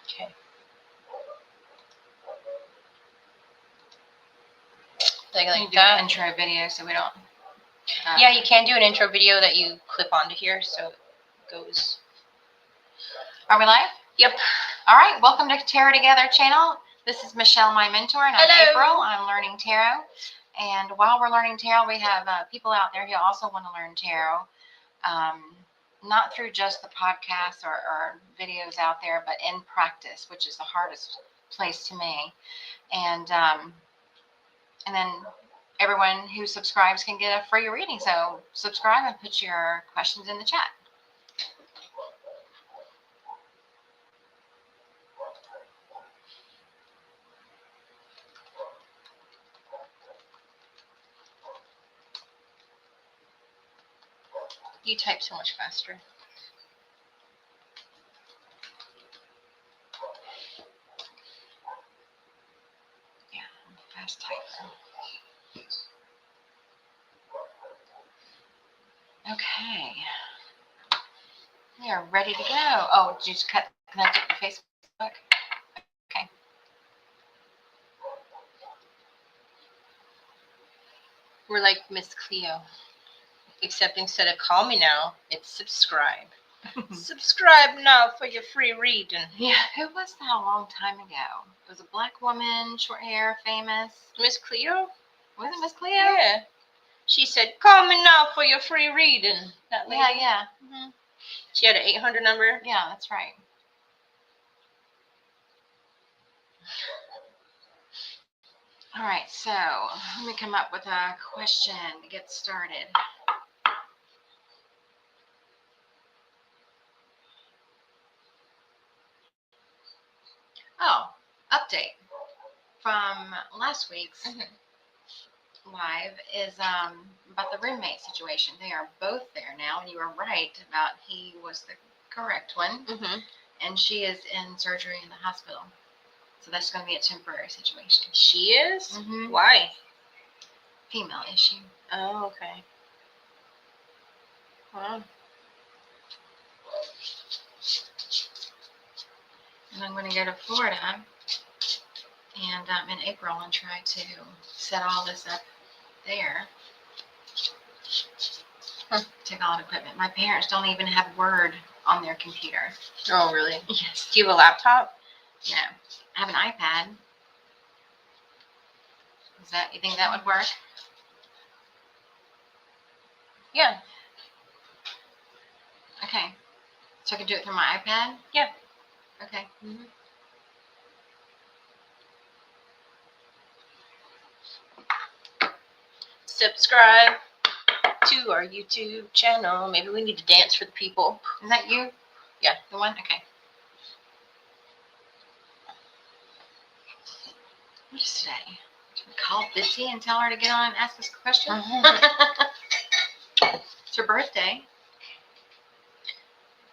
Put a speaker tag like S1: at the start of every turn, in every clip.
S1: Okay. Like
S2: Can you do
S1: that.
S2: an intro video so we don't.
S1: Yeah, you can do an intro video that you clip onto here, so it goes.
S2: Are we live?
S1: Yep.
S2: All right. Welcome to Tarot Together channel. This is Michelle, my mentor, and I'm
S1: Hello.
S2: April. I'm learning tarot. And while we're learning tarot, we have people out there who also want to learn tarot. Not through just the podcasts or videos out there, but in practice, which is the hardest place to me. And then everyone who subscribes can get a free reading. So subscribe and put your questions in the chat.
S1: You type so much faster.
S2: Yeah, I'm a fast typer. Okay. We are ready to go. Oh, did you just connect it to Facebook? Okay.
S1: We're like Miss Cleo, except instead of call me now, it's subscribe. Subscribe now for your free reading.
S2: Yeah, who was that a long time ago? It was a black woman, short hair, famous.
S1: Miss Cleo?
S2: Was it Miss Cleo?
S1: Yeah. She said, call me now for your free reading. That lady?
S2: Yeah.
S1: Mm-hmm. She had an 800 number?
S2: Yeah, that's right. All right, so let me come up with a question to get started. Oh, update from last week's live is about the roommate situation. They are both there now, and you were right about he was the correct one, and she is in surgery in the hospital. So that's going to be a temporary situation.
S1: She is?
S2: Mm-hmm.
S1: Why?
S2: Female issue.
S1: Oh, okay. Wow.
S2: And I'm going to go to Florida and in April and try to set all this up there. Take all the equipment. My parents don't even have Word on their computer.
S1: Oh, really?
S2: Yes.
S1: Do you have a laptop?
S2: No. I have an iPad. You think that would work?
S1: Yeah.
S2: Okay. So I can do it through my iPad?
S1: Yeah.
S2: Okay.
S1: Subscribe to our YouTube channel. Maybe we need to dance for the people.
S2: Is that you?
S1: Yeah.
S2: The one? Okay. What is today? Should we call Bitsy and tell her to get on and ask us a question? It's her birthday.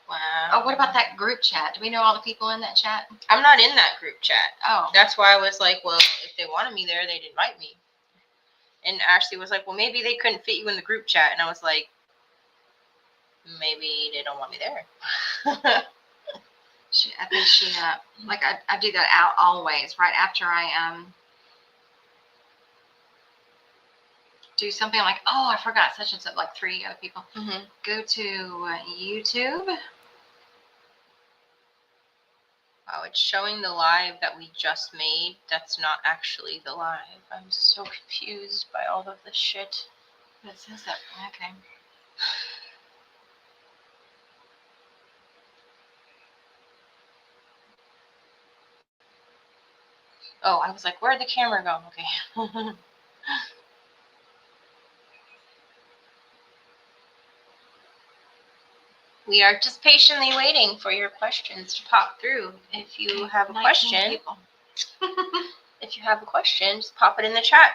S1: Wow.
S2: Oh, what about that group chat? Do we know all the people in that chat?
S1: I'm not in that group chat.
S2: Oh.
S1: That's why I was like, well, if they wanted me there, they'd invite me. And Ashley was like, well, maybe they couldn't fit you in the group chat. And I was like, maybe they don't want me there.
S2: I think she, like I do that out always, right after I do something like, oh, I forgot such and such, like 3 other people. Go to YouTube.
S1: Wow, it's showing the live that we just made. That's not actually the live. I'm so confused by all of this shit.
S2: It says that. Okay.
S1: Oh, I was like, where'd the camera go? Okay. We are just patiently waiting for your questions to pop through. If you have a question, if you have a question, just pop it in the chat.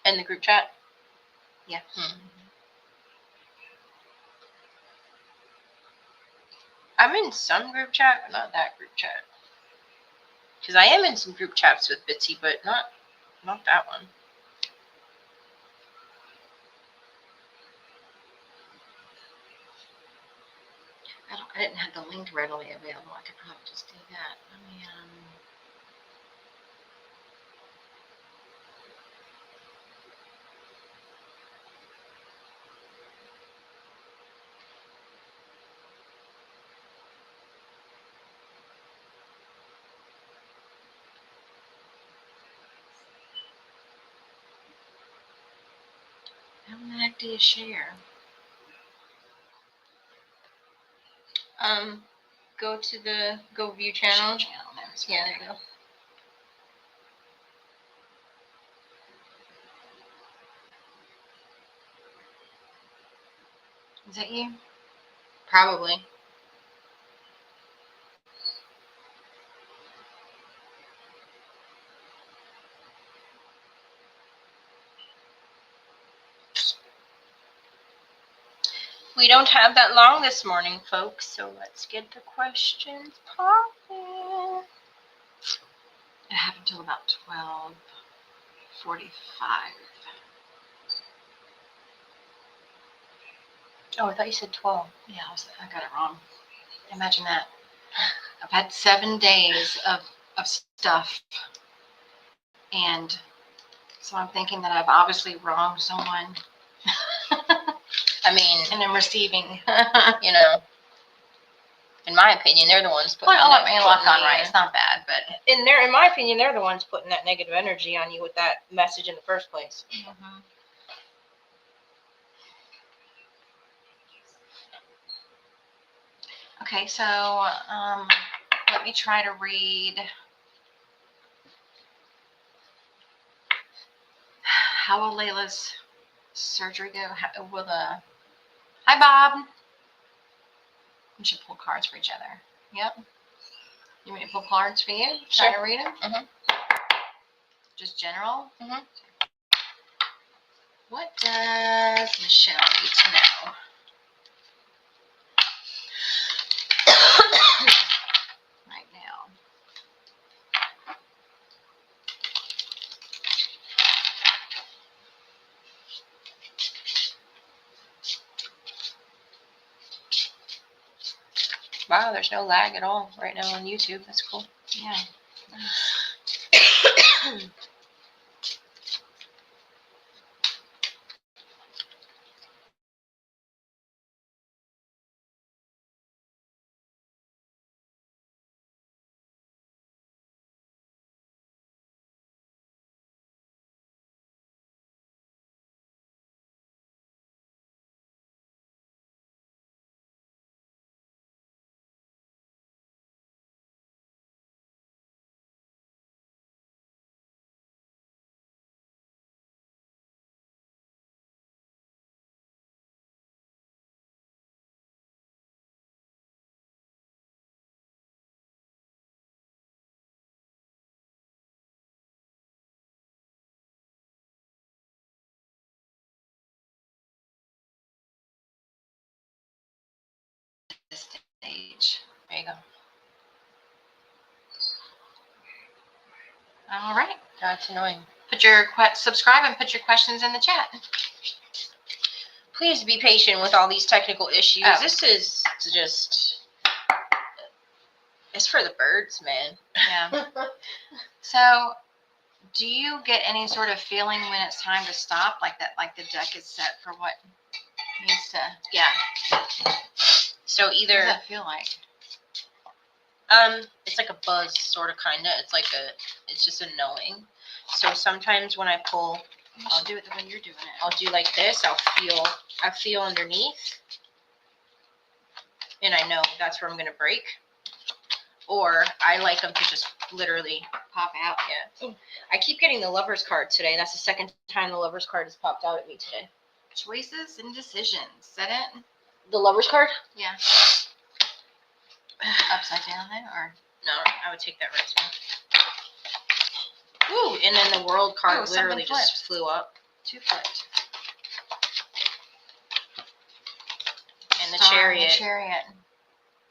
S1: In the group chat.
S2: Yeah.
S1: I'm in some group chat, but not that group chat. Because I am in some group chats with Bitsy, but not that one.
S2: I didn't have the link readily available. I could probably just do that. Let me, how the heck do you share?
S1: Go to the Go View channel.
S2: Share channel. There's
S1: Yeah, there you go.
S2: Is that you?
S1: Probably. We don't have that long this morning, folks, so let's get the questions popping.
S2: I have until about 12:45.
S1: Oh, I thought you said 12.
S2: Yeah, I got it wrong. Imagine that. I've had 7 days of stuff, and so I'm thinking that I've obviously wronged someone.
S1: I mean,
S2: And I'm receiving.
S1: you know, in my opinion, they're the ones putting.
S2: Well, I mean, lock on right. It's not bad, but
S1: in my opinion, they're the ones putting that negative energy on you with that message in the first place.
S2: Mm-hmm. Okay, so let me try to read. How will Layla's surgery go? Hi, Bob. We should pull cards for each other. Yep. You want me to pull cards for you?
S1: Sure.
S2: Try to read them?
S1: Mm-hmm.
S2: Just general?
S1: Mm-hmm.
S2: What does Michelle need to know? Right now.
S1: Wow, there's no lag at all right now on YouTube. That's cool.
S2: Yeah. This stage.
S1: There you go.
S2: All right.
S1: That's annoying.
S2: Subscribe and put your questions in the chat.
S1: Please be patient with all these technical issues.
S2: Oh.
S1: This is just, it's for the birds, man.
S2: Yeah. So, do you get any sort of feeling when it's time to stop, like that, like the deck is set for what needs to?
S1: Yeah. So
S2: What
S1: either
S2: does that feel like?
S1: it's like a buzz, sort of, kinda. It's just a knowing. So sometimes when I pull,
S2: You should do it the way you're doing it.
S1: I'll do like this. I feel underneath, and I know that's where I'm gonna break. Or I like them to just literally
S2: Pop out.
S1: Yeah. I keep getting the Lover's card today. That's the second time the Lover's card has popped out at me today.
S2: Choices and decisions. Is that it?
S1: The Lover's card?
S2: Yeah. Upside down there, or?
S1: No, I would take that right now. Ooh, and then the World card
S2: Ooh,
S1: literally
S2: something
S1: just flew up.
S2: 2 flipped.
S1: And the
S2: Star on
S1: Chariot.
S2: the Chariot.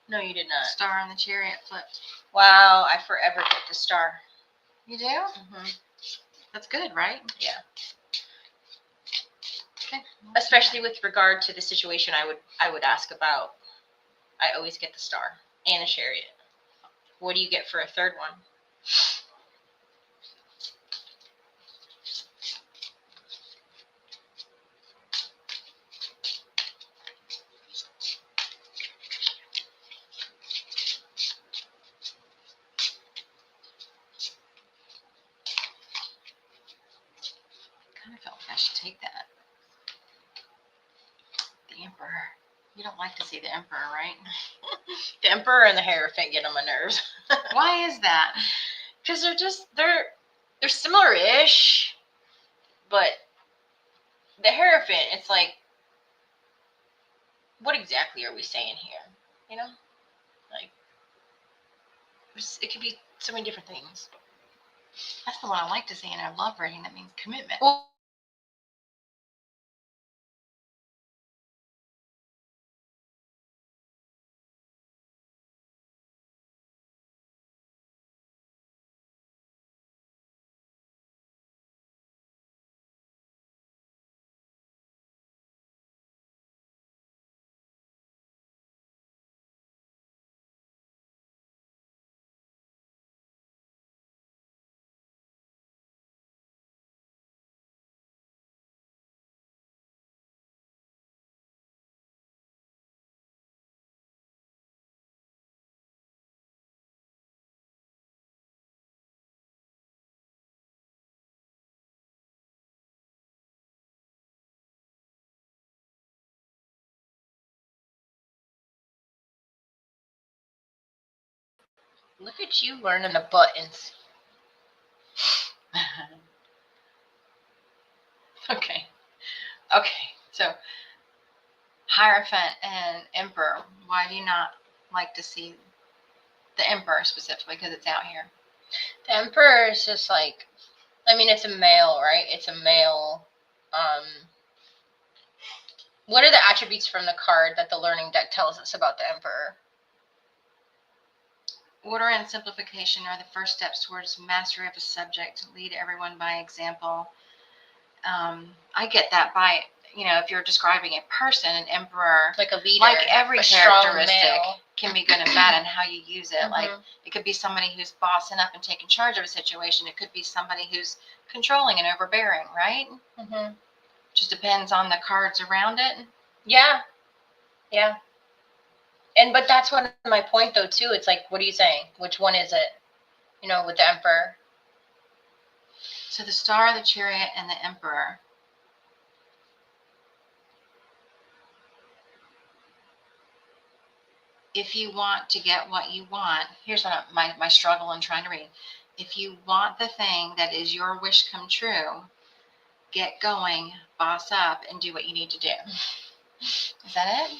S1: No, you did not.
S2: Star on the Chariot flipped.
S1: Wow, I forever get the star.
S2: You do?
S1: Mm-hmm.
S2: That's good, right?
S1: Yeah.
S2: Okay.
S1: Especially with regard to the situation I would ask about. I always get the Star and the Chariot. What do you get for a third one?
S2: I kind of felt like I should take that. The Emperor. You don't like to see the Emperor, right?
S1: The Emperor and the Hierophant get on my nerves.
S2: Why is that?
S1: Because they're similar-ish, but the Hierophant, it's like, what exactly are we saying here? You know, like it could be so many different things.
S2: That's the one I like to see, and I love reading. That means commitment.
S1: Well, look at you learning the buttons.
S2: Okay. So Hierophant and Emperor. Why do you not like to see the Emperor specifically? Because it's out here.
S1: The Emperor is just like, I mean, it's a male, right? It's a male. What are the attributes from the card that the learning deck tells us about the Emperor?
S2: Order and simplification are the first steps towards mastery of a subject. Lead everyone by example. I get that by, if you're describing a person, an emperor,
S1: Like a leader,
S2: like every
S1: a strong
S2: characteristic
S1: male.
S2: can be good and bad and how you use it.
S1: Mhm.
S2: Like it could be somebody who's bossing up and taking charge of a situation. It could be somebody who's controlling and overbearing, right?
S1: Mm-hmm.
S2: Just depends on the cards around it.
S1: Yeah. But that's one of my point though too. It's like, what are you saying? Which one is it? With the Emperor.
S2: So the Star, the Chariot, and the Emperor. If you want to get what you want, here's what my struggle in trying to read. If you want the thing that is your wish come true, get going, boss up, and do what you need to do. Is that it?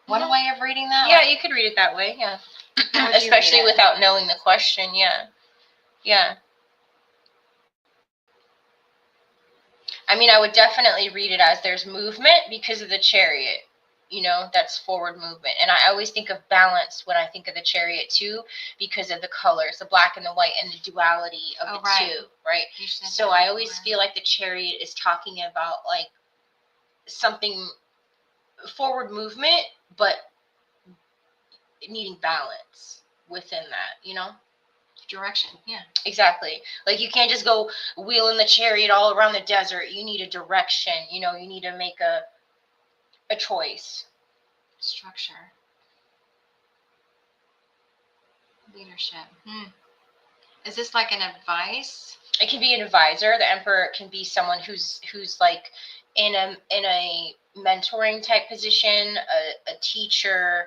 S2: One way of reading that?
S1: Yeah, you could read it that way, yeah. Especially without knowing the question, yeah. Yeah. I mean, I would definitely read it as there's movement because of the Chariot. That's forward movement. And I always think of balance when I think of the Chariot too, because of the colors, the black and the white, and the duality of the two, right? So I always feel like the Chariot is talking about like something forward movement, but needing balance within that,
S2: Direction, yeah.
S1: Exactly. Like you can't just go wheeling the Chariot all around the desert. You need a direction, you need to make a choice.
S2: Structure. Leadership. Is this like an advice?
S1: It can be an advisor. The Emperor can be someone who's like in a mentoring type position, a teacher,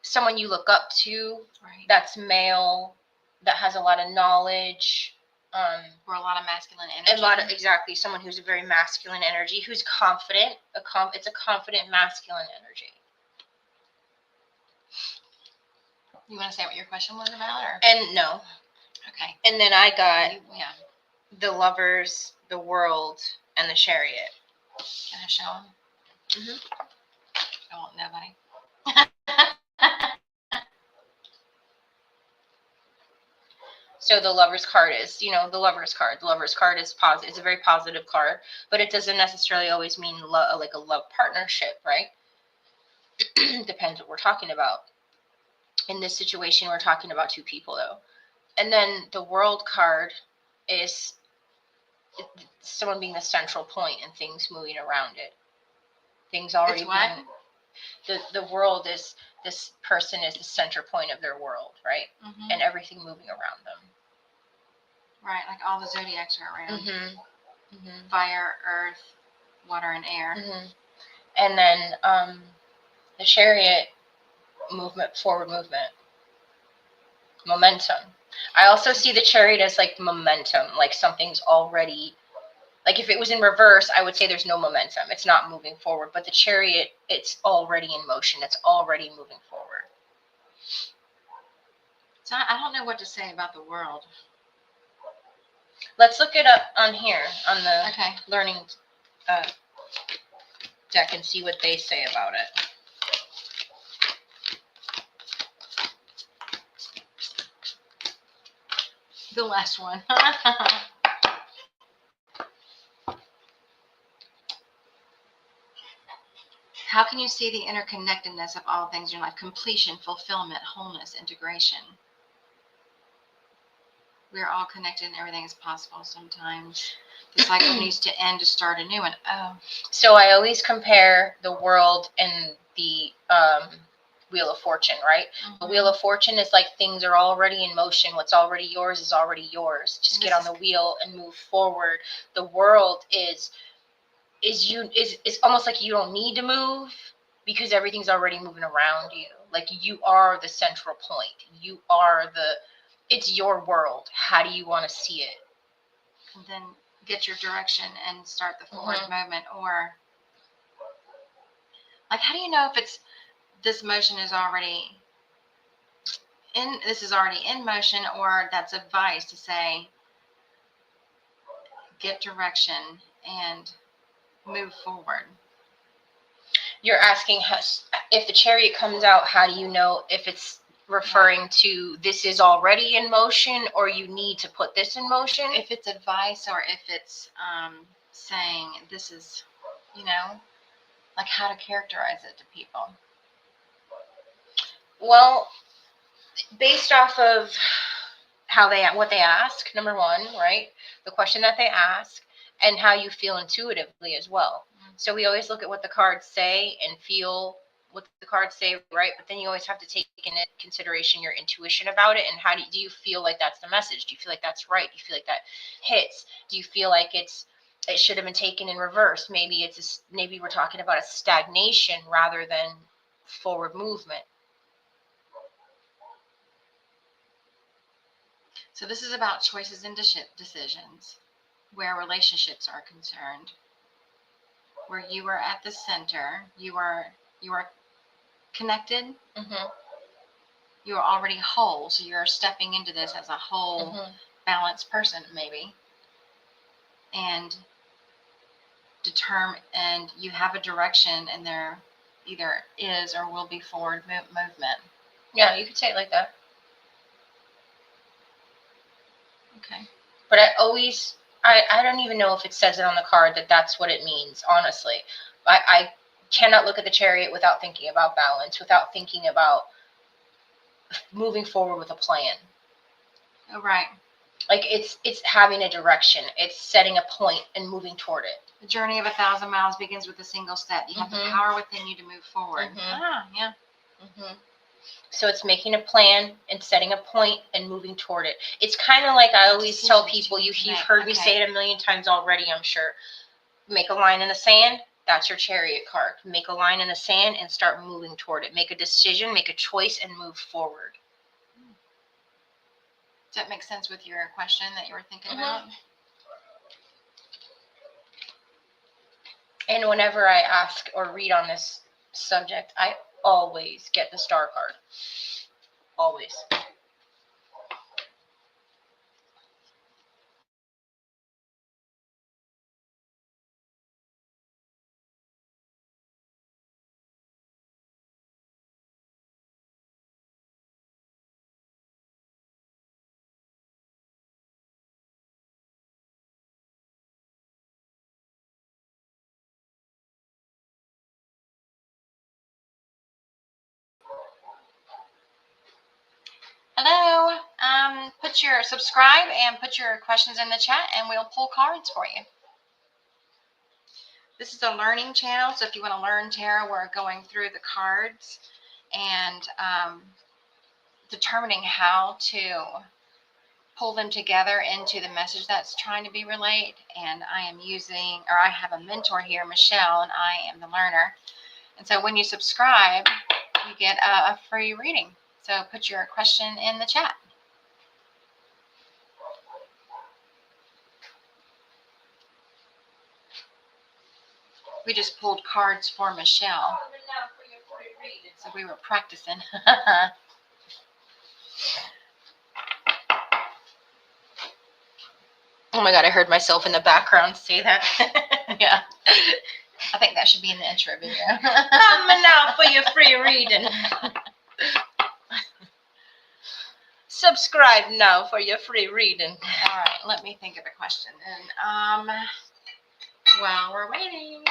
S1: someone you look up to,
S2: right.
S1: That's male, that has a lot of knowledge,
S2: or a lot of masculine energy.
S1: Exactly, someone who's a very masculine energy, who's confident. It's a confident masculine energy.
S2: You want to say what your question was about, or?
S1: And no.
S2: Okay.
S1: And then I got the Lovers, the World, and the Chariot.
S2: Can I show them?
S1: Mm-hmm.
S2: I want nobody.
S1: So the Lover's card is, the Lover's card. The Lover's card is positive. It's a very positive card, but it doesn't necessarily always mean like a love partnership, right? Depends what we're talking about. In this situation, we're talking about two people, though. And then the World card is someone being the central point and things moving around it. Things already
S2: It's what?
S1: the world is, this person is the center point of their world, right?
S2: Mm-hmm.
S1: And everything moving around them.
S2: Right, like all the zodiacs are around.
S1: Mm-hmm. Mm-hmm.
S2: Fire, earth, water, and air.
S1: Mm-hmm. And then the chariot movement, forward movement, momentum. I also see the chariot as like momentum, like something's already, like if it was in reverse, I would say there's no momentum. It's not moving forward. But the chariot, it's already in motion. It's already moving forward.
S2: So I don't know what to say about the world.
S1: Let's look it up on here, on the
S2: Okay.
S1: learning deck, and see what they say about it.
S2: The last one. How can you see the interconnectedness of all things in your life? Completion, fulfillment, wholeness, integration. We're all connected and everything is possible sometimes. The cycle needs to end to start a new one. Oh.
S1: So I always compare the world and the Wheel of Fortune, right?
S2: Mm-hmm.
S1: The Wheel of Fortune is like things are already in motion. What's already yours is already yours. Just get on the wheel and move forward. The world is almost like you don't need to move because everything's already moving around you. Like you are the central point. You are it's your world. How do you want to see it?
S2: And then get your direction and start the forward movement. Or like, how do you know if this motion is already in motion, or that's advice to say get direction and move forward?
S1: You're asking if the chariot comes out, how do you know if it's referring to this is already in motion or you need to put this in motion?
S2: If it's advice or if it's saying this is, like how to characterize it to people.
S1: Well, based off of what they ask, number one, right? The question that they ask and how you feel intuitively as well. So we always look at what the cards say and feel what the cards say, right? But then you always have to take into consideration your intuition about it and how do you feel like that's the message? Do you feel like that's right? Do you feel like that hits? Do you feel like it should have been taken in reverse? Maybe maybe we're talking about a stagnation rather than forward movement.
S2: So this is about choices and decisions, where relationships are concerned, where you are at the center, you are connected, you are already whole, so you're stepping into this as a whole, balanced person, maybe, and and you have a direction, and there either is or will be forward movement.
S1: Yeah, you could say it like that.
S2: Okay.
S1: But I don't even know if it says it on the card that that's what it means, honestly. I cannot look at the chariot without thinking about balance, without thinking about moving forward with a plan.
S2: Oh, right.
S1: Like it's having a direction. It's setting a point and moving toward it.
S2: The journey of 1,000 miles begins with a single step. You have the power within you to move forward. Yeah.
S1: So it's making a plan and setting a point and moving toward it. It's kind of like I always tell people, you've heard me say it a million times already, I'm sure. Make a line in the sand, that's your chariot card. Make a line in the sand and start moving toward it. Make a decision, make a choice, and move forward.
S2: Does that make sense with your question that you were thinking about?
S1: And whenever I ask or read on this subject, I always get the star card. Always.
S2: Hello. Subscribe and put your questions in the chat, and we'll pull cards for you. This is a learning channel, so if you want to learn tarot, we're going through the cards and determining how to pull them together into the message that's trying to be relayed. And I have a mentor here, Michelle, and I am the learner. And so when you subscribe, you get a free reading. So put your question in the chat. We just pulled cards for Michelle. So we were practicing.
S1: Oh my God, I heard myself in the background say that.
S2: Yeah. I think that should be in the intro video.
S1: Coming out for your free reading. Subscribe now for your free reading.
S2: All right, let me think of a question. And while we're waiting,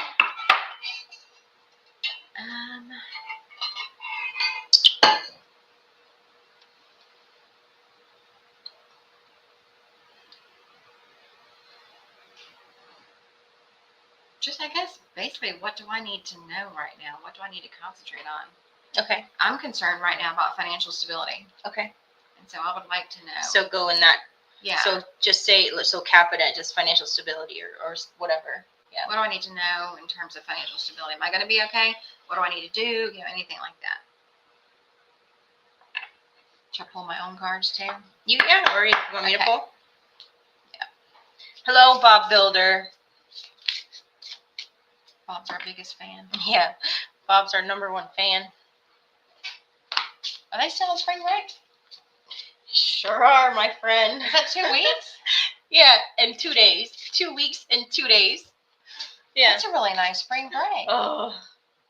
S2: just, I guess, basically, what do I need to know right now? What do I need to concentrate on?
S1: Okay.
S2: I'm concerned right now about financial stability.
S1: Okay.
S2: And so I would like to know.
S1: So go in that.
S2: Yeah.
S1: So just say, so cap it at just financial stability or whatever. Yeah.
S2: What do I need to know in terms of financial stability? Am I going to be okay? What do I need to do? Anything like that. Should I pull my own cards too?
S1: Yeah, or you want me to
S2: Okay.
S1: pull? Yeah. Hello, Bob Builder.
S2: Bob's our biggest fan.
S1: Yeah, Bob's our #1 fan.
S2: Are they still on spring break?
S1: Sure are, my friend.
S2: Is that 2 weeks?
S1: Yeah, in 2 days. 2 weeks and 2 days. Yeah.
S2: That's a really nice spring break.
S1: Oh,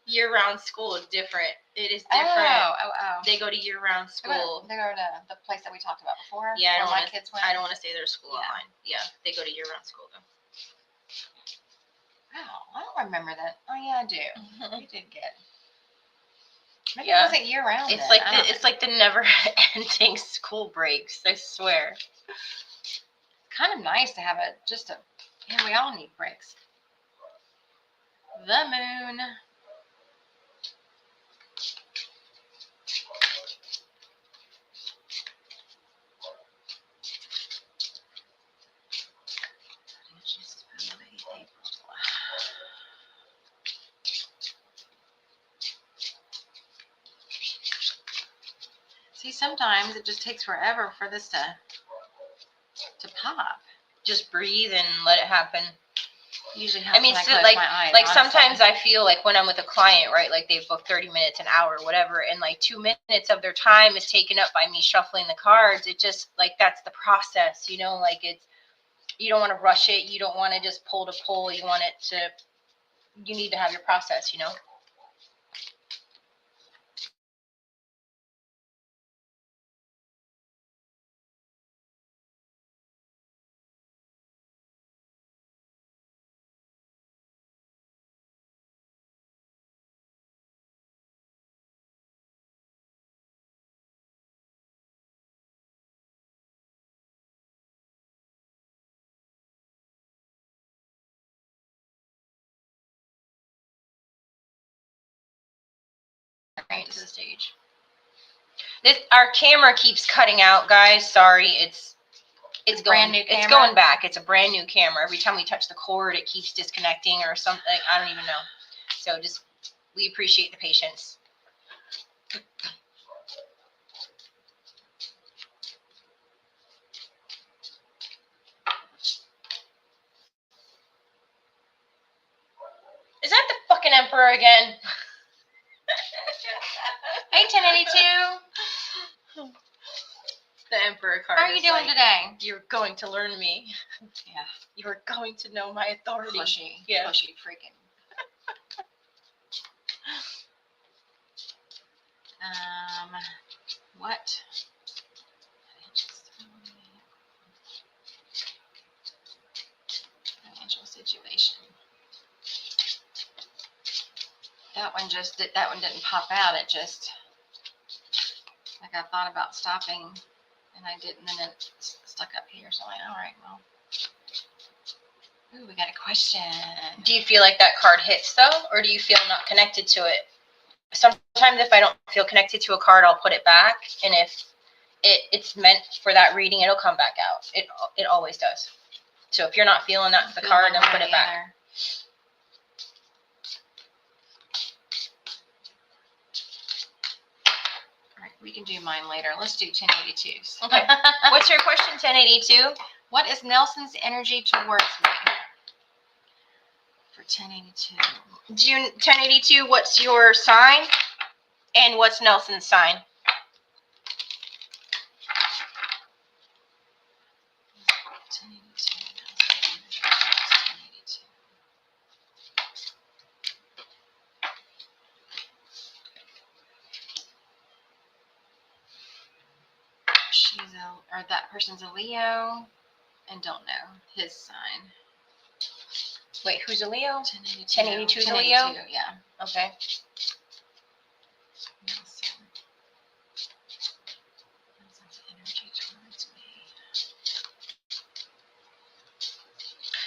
S1: year-round school is different. It is different.
S2: Oh.
S1: They go to year-round school.
S2: They go to the place that we talked about before.
S1: Yeah,
S2: where my kids went.
S1: I don't want to say their school online. Yeah, they go to year-round school though.
S2: Wow, I don't remember that. Oh yeah, I do. We did get. Maybe
S1: Yeah.
S2: it wasn't year round.
S1: It's like the never-ending school breaks. I swear.
S2: Kind of nice to have we all need breaks. The moon. See, sometimes it just takes forever for this to pop.
S1: Just breathe and let it happen.
S2: Usually,
S1: I mean,
S2: close
S1: like,
S2: my eyes,
S1: like
S2: honestly.
S1: sometimes I feel like when I'm with a client, right, like they've booked 30 minutes, an hour, whatever, and like 2 minutes of their time is taken up by me shuffling the cards. It just, like, that's the process, you know, like you don't want to rush it. You don't want to just pull to pull. You need to have your process, you know? Right to the stage. Our camera keeps cutting out, guys. Sorry, it's
S2: brand new camera?
S1: It's going back. It's a brand new camera. Every time we touch the cord, it keeps disconnecting or something. I don't even know. So we appreciate the patience. Is that the fucking Emperor again?
S2: Hey, 1082.
S1: The Emperor card.
S2: How are you doing today?
S1: You're going to learn me.
S2: Yeah.
S1: You're going to know my authority.
S2: Pushy.
S1: Yeah.
S2: Pushy freaking. What? Financial situation. That one didn't pop out. It just, like like I thought about stopping and I didn't, and then it stuck up here. So I'm like, all right, well. Ooh, we got a question.
S1: Do you feel like that card hits though, or do you feel not connected to it? Sometimes if I don't feel connected to a card, I'll put it back, and if it's meant for that reading, it'll come back out. It always does. So if you're not feeling that's the card, then put it back.
S2: All right, we can do mine later. Let's do 1082s.
S1: Okay. What's your question, 1082?
S2: What is Nelson's energy towards me? For 1082.
S1: June 1082, what's your sign? And what's Nelson's sign?
S2: Or that person's a Leo and don't know his sign.
S1: Wait, who's a Leo?
S2: 1082.
S1: 1082 is a Leo?
S2: Yeah.
S1: Okay.
S2: Energy towards me.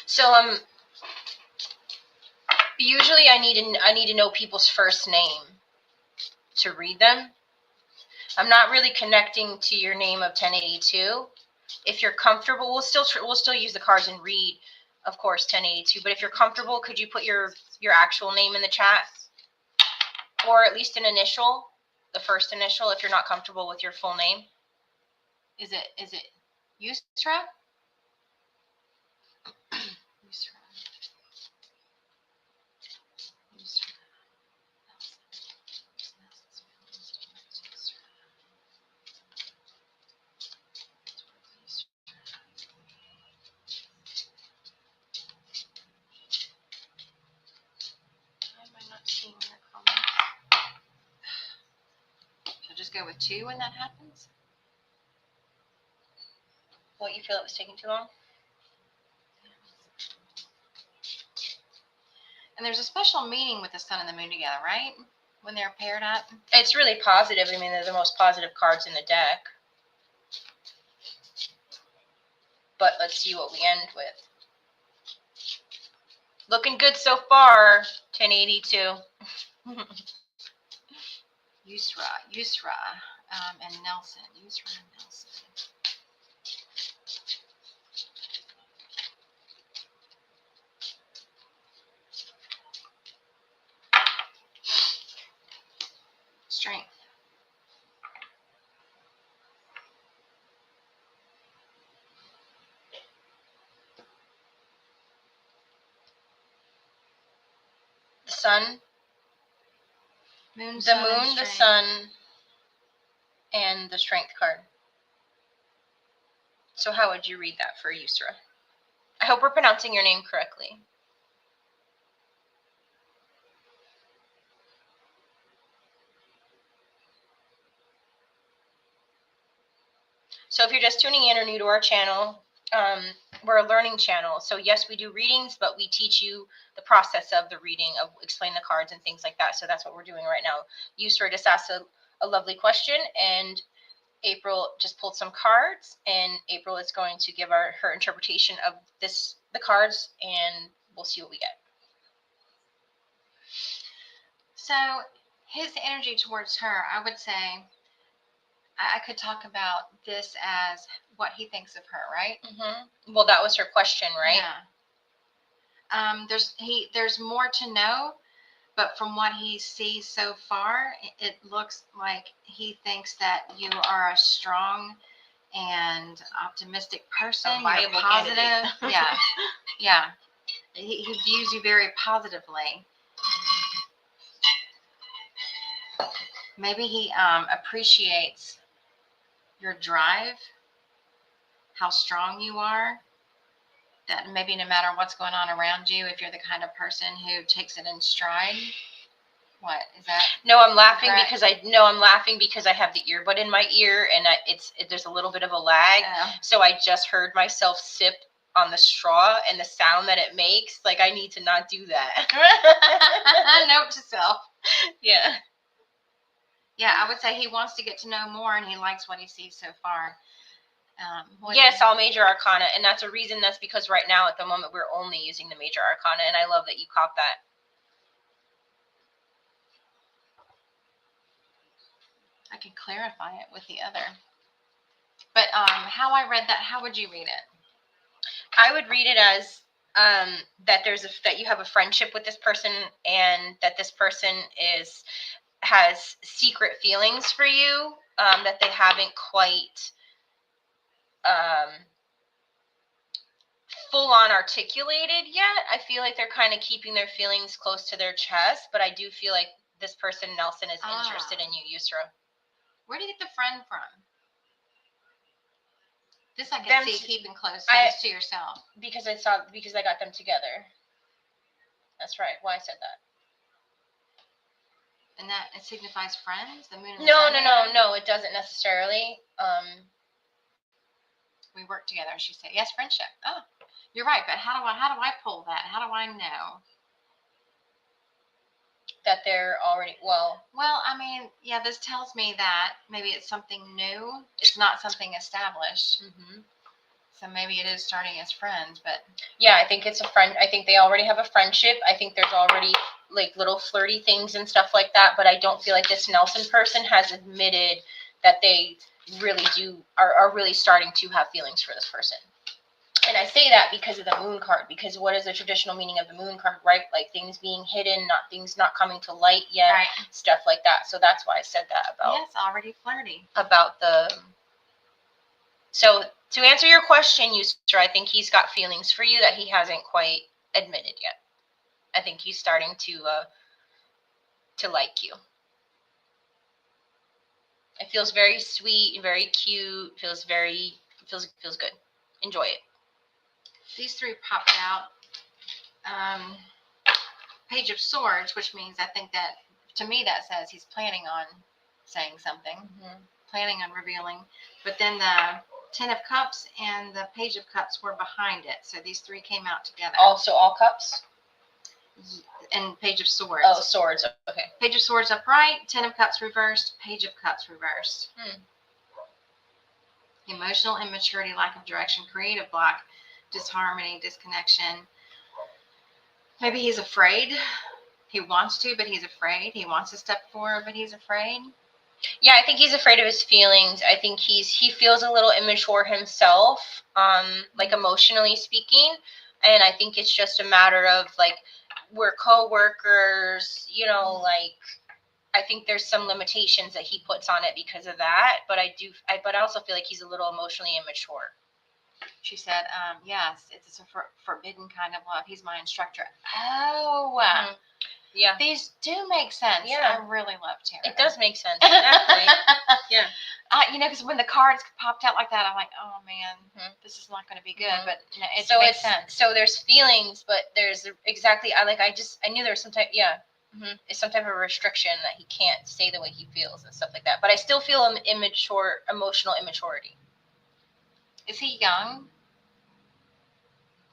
S1: So usually I need to know people's first name to read them. I'm not really connecting to your name of 1082. If you're comfortable, we'll still use the cards and read, of course, 1082. But if you're comfortable, could you put your actual name in the chat, or at least an initial, the first initial, if you're not comfortable with your full name?
S2: Is it Yusra? Yusra. Just go with 2 when that happens?
S1: What, you feel it was taking too long?
S2: And there's a special meaning with the sun and the moon together, right? When they're paired up?
S1: It's really positive. I mean, they're the most positive cards in the deck. But let's see what we end with. Looking good so far, 1082.
S2: Yusra, and Nelson. Yusra and Nelson. Strength.
S1: The sun.
S2: Moon,
S1: The moon, the sun, and the strength card. So how would you read that for Yusra? I hope we're pronouncing your name correctly. So if you're just tuning in or new to our channel, we're a learning channel. So yes, we do readings, but we teach you the process of the reading, of explain the cards and things like that. So that's what we're doing right now. Yusra just asked a lovely question, and April just pulled some cards, and April is going to give her interpretation of the cards, and we'll see what we get.
S2: So his energy towards her, I would say, I could talk about this as what he thinks of her, right?
S1: Mm-hmm. Well, that was her question, right?
S2: Yeah. There's more to know, but from what he sees so far, it looks like he thinks that you are a strong and optimistic person.
S1: A viable
S2: You're positive.
S1: candidate.
S2: Yeah. Yeah. He views you very positively. Maybe he appreciates your drive, how strong you are, that maybe no matter what's going on around you, if you're the kind of person who takes it in stride. What is that?
S1: No, I'm laughing
S2: correct?
S1: because I have the earbud in my ear, and there's a little bit of a lag. So I just heard myself sip on the straw, and the sound that it makes, like, I need to not do that.
S2: Note to self.
S1: Yeah.
S2: Yeah, I would say he wants to get to know more, and he likes what he sees so far.
S1: Yes, all major arcana, and that's because right now at the moment we're only using the major arcana, and I love that you caught that.
S2: I could clarify it with the other. But how I read that, how would you read it?
S1: I would read it as that you have a friendship with this person, and that this person has secret feelings for you that they haven't quite full on articulated yet. I feel like they're kind of keeping their feelings close to their chest, but I do feel like this person, Nelson, is interested in you, Yusra.
S2: Where do you get the friend from? This I can see keeping close to yourself.
S1: Because I got them together. That's right. Why I said that.
S2: And that it signifies friends? The moon and
S1: No, it doesn't necessarily.
S2: We work together, she said. Yes, friendship. Oh, you're right, but how do I pull that? How do I know?
S1: That they're already, well,
S2: I mean, yeah, this tells me that maybe it's something new. It's not something established.
S1: Mm-hmm.
S2: So maybe it is starting as friends, but.
S1: Yeah, I think it's a friend. I think they already have a friendship. I think there's already like little flirty things and stuff like that, but I don't feel like this Nelson person has admitted that they really are really starting to have feelings for this person. And I say that because of the moon card, because what is the traditional meaning of the moon card, right? Like things being hidden, things not coming to light yet,
S2: right.
S1: Stuff like that. So that's why I said that about.
S2: Yes, already flirty.
S1: About the. So to answer your question, Yusra, I think he's got feelings for you that he hasn't quite admitted yet. I think he's starting to like you. It feels very sweet, very cute. Feels good. Enjoy it.
S2: These three popped out. Page of Swords, which means I think that, to me, that says he's planning on saying something, planning on revealing. But then the Ten of Cups and the Page of Cups were behind it. So these three came out together.
S1: Also all cups?
S2: And Page of Swords.
S1: Oh, swords. Okay.
S2: Page of Swords upright, Ten of Cups reversed, Page of Cups reversed. Emotional immaturity, lack of direction, creative block, disharmony, disconnection. Maybe he's afraid. He wants to, but he's afraid. He wants to step forward, but he's afraid.
S1: Yeah, I think he's afraid of his feelings. I think he feels a little immature himself, like emotionally speaking. And I think it's just a matter of like, we're co-workers, like, I think there's some limitations that he puts on it because of that. But I also feel like he's a little emotionally immature.
S2: She said, yes, it's a forbidden kind of love. He's my instructor. Oh,
S1: yeah.
S2: These do make sense.
S1: Yeah.
S2: I really love tarot.
S1: It does make sense. Exactly. Yeah.
S2: Because when the cards popped out like that, I'm like, oh man, this is not going to be good. But it makes sense.
S1: So there's feelings, but there's exactly. I knew there was some type. Yeah. It's some type of restriction that he can't say the way he feels and stuff like that. But I still feel emotional immaturity.
S2: Is he young?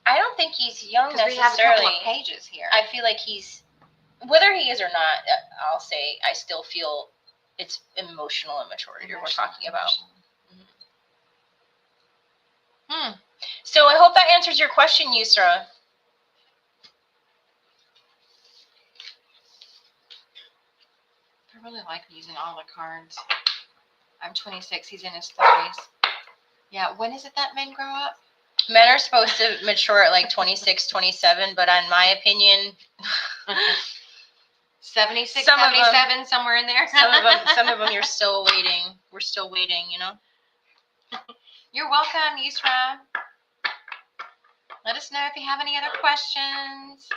S1: I don't think he's young necessarily.
S2: We have a couple of pages here.
S1: I feel like he's, whether he is or not, I'll say I still feel it's emotional immaturity we're talking about. So I hope that answers your question, Yusra.
S2: I really like using all the cards. I'm 26. He's in his 30s. Yeah. When is it that men grow up?
S1: Men are supposed to mature at like 26, 27, but in my opinion,
S2: 76, 77, somewhere in there.
S1: Some of them you're still waiting. We're still waiting,
S2: You're welcome, Yusra. Let us know if you have any other questions.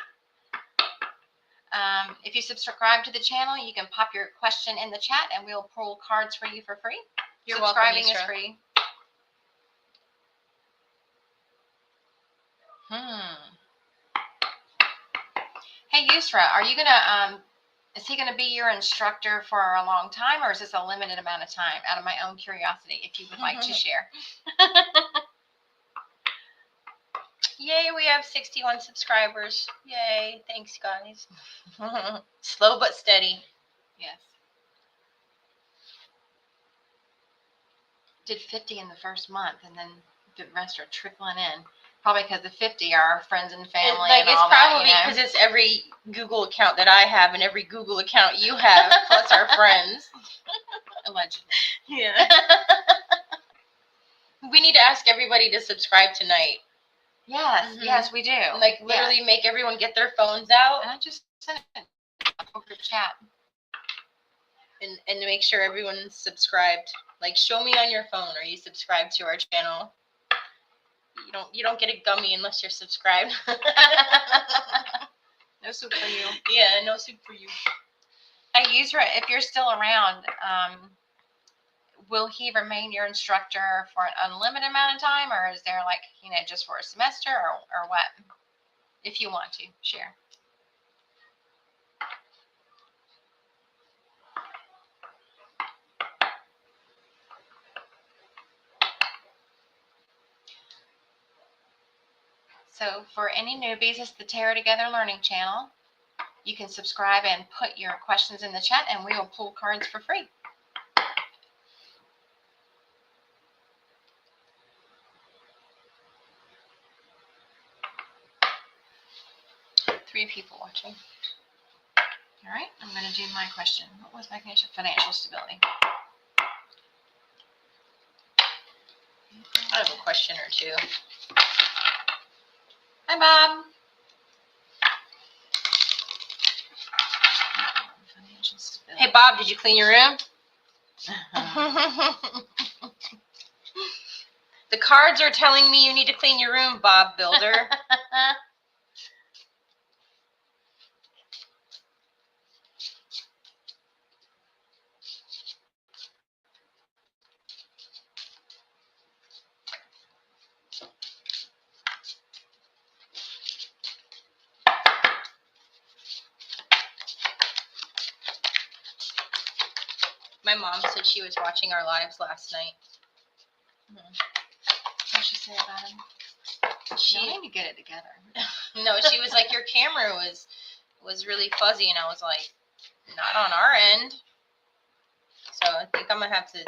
S2: If you subscribe to the channel, you can pop your question in the chat and we'll pull cards for you for free.
S1: You're
S2: Subscribing
S1: welcome, Yusra.
S2: is free. Hey, Yusra, are you gonna is he gonna be your instructor for a long time, or is this a limited amount of time? Out of my own curiosity, if you would like to share.
S1: Yay, we have 61 subscribers. Yay, thanks guys. Slow but steady.
S2: Yes. did 50 in the first month, and then the rest are trickling in. Probably because the 50 are our friends and family and
S1: it's
S2: all
S1: probably
S2: that.
S1: because it's every Google account that I have and every Google account you have, plus our friends.
S2: Allegedly.
S1: Yeah. We need to ask everybody to subscribe tonight.
S2: Yes, yes, we do.
S1: Like literally make everyone get their phones out.
S2: And I just sent it over the chat.
S1: And make sure everyone's subscribed. Like, show me on your phone, are you subscribed to our channel? You don't get a gummy unless you're subscribed.
S2: No soup for you.
S1: Yeah, no soup for you.
S2: Hey, Yusra, if you're still around, will he remain your instructor for an unlimited amount of time, or is there like, just for a semester, or what? If you want to share. So for any newbies, it's the Tarot Together Learning Channel. You can subscribe and put your questions in the chat, and we will pull cards for free. Three people watching. All right, I'm going to do my question. What was my financial stability?
S1: I have a question or two.
S2: Hi, Bob. Financial stability.
S1: Hey, Bob, did you clean your room? The cards are telling me you need to clean your room, Bob Builder. My mom said she was watching our lives last night.
S2: What did she say about him? She need to get it together.
S1: No, she was like, your camera was really fuzzy, and I was like, not on our end. So I think I'm gonna have to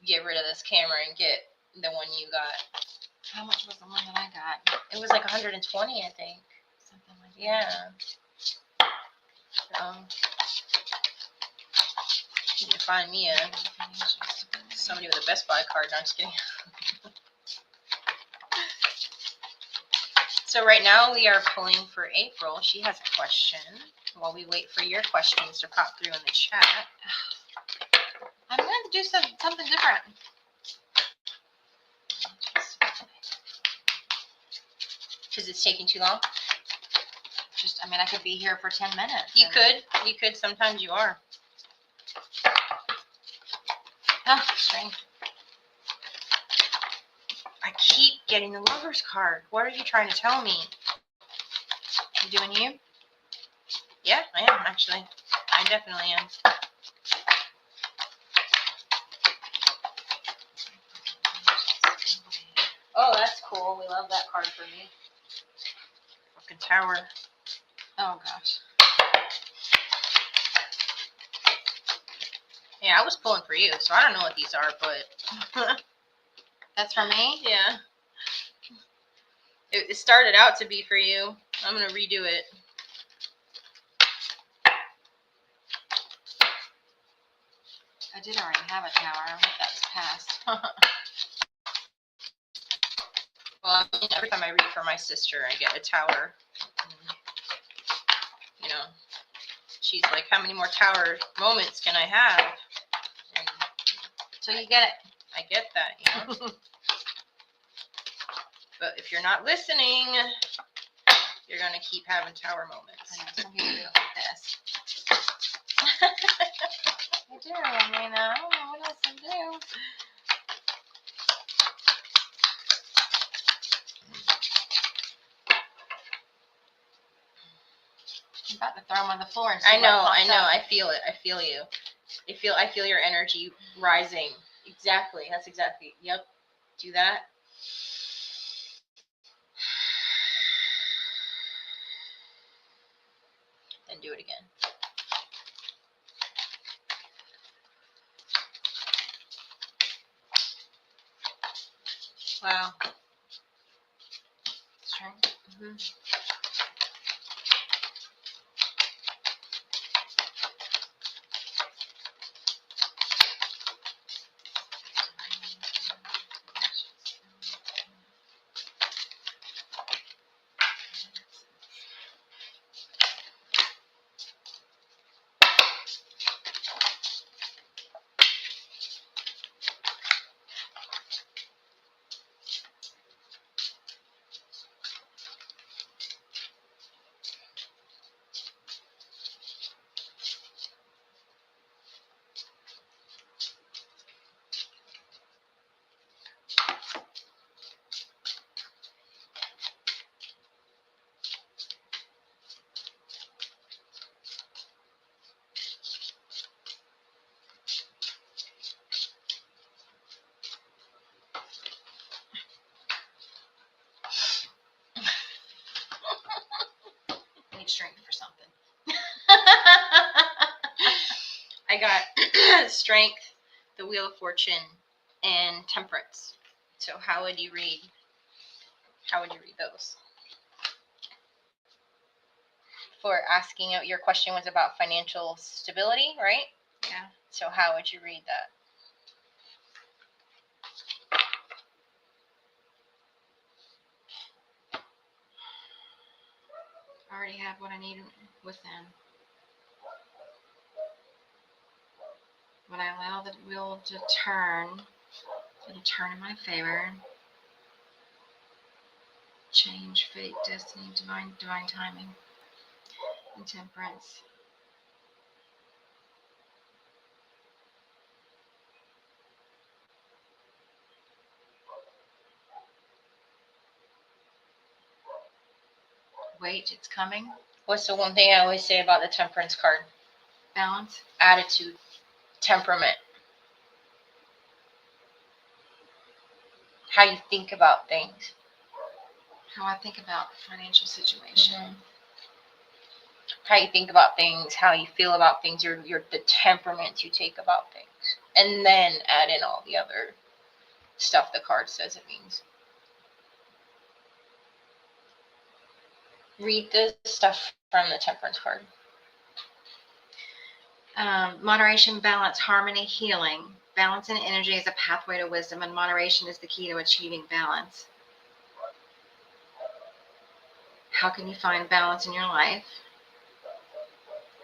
S1: get rid of this camera and get the one you got.
S2: How much was the one that I got?
S1: It was like 120, I think.
S2: Something like that.
S1: Yeah. You can find me somebody with a Best Buy card. No, I'm just kidding. So right now we are pulling for April. She has a question while we wait for your questions to pop through in the chat.
S2: I'm going to do something different.
S1: Because it's taking too long?
S2: I could be here for 10 minutes.
S1: You could. Sometimes you are.
S2: Oh, string.
S1: I keep getting the Lover's card. What are you trying to tell me?
S2: You doing you?
S1: Yeah, I am, actually. I definitely am. Oh, that's cool. We love that card for me. Fucking Tower.
S2: Oh, gosh.
S1: Yeah, I was pulling for you, so I don't know what these are, but...
S2: That's for me?
S1: Yeah. It started out to be for you. I'm going to redo it.
S2: I did already have a tower. I hope that was passed.
S1: Well, every time I read for my sister, I get a tower. And, she's like, how many more tower moments can I have? And
S2: so you get it.
S1: I get that, But if you're not listening, you're going to keep having tower moments.
S2: I know, some people do it like this. I do. I don't know what else to do. I'm about to throw them on the floor and see
S1: I know.
S2: what pops up.
S1: I feel it. I feel you. I feel your energy rising. Exactly. That's exactly. Yep. Do that. Then do it again. Wow.
S2: Strength.
S1: Mm-hmm.
S2: I need strength for something.
S1: I got strength, the Wheel of Fortune, and temperance. So how would you read those? For asking out, your question was about financial stability, right?
S2: Yeah.
S1: So how would you read that?
S2: I already have what I need within. When I allow the wheel to turn, it'll turn in my favor. Change, fate, destiny, divine timing, and temperance. Wait, it's coming.
S1: What's the one thing I always say about the temperance card?
S2: Balance.
S1: Attitude, temperament, how you think about things.
S2: How I think about the financial situation.
S1: Mm-hmm. How you think about things, how you feel about things, your the temperament you take about things. And then add in all the other stuff the card says it means. Read the stuff from the temperance card.
S2: Moderation, balance, harmony, healing. Balance and energy is a pathway to wisdom, and moderation is the key to achieving balance. How can you find balance in your life?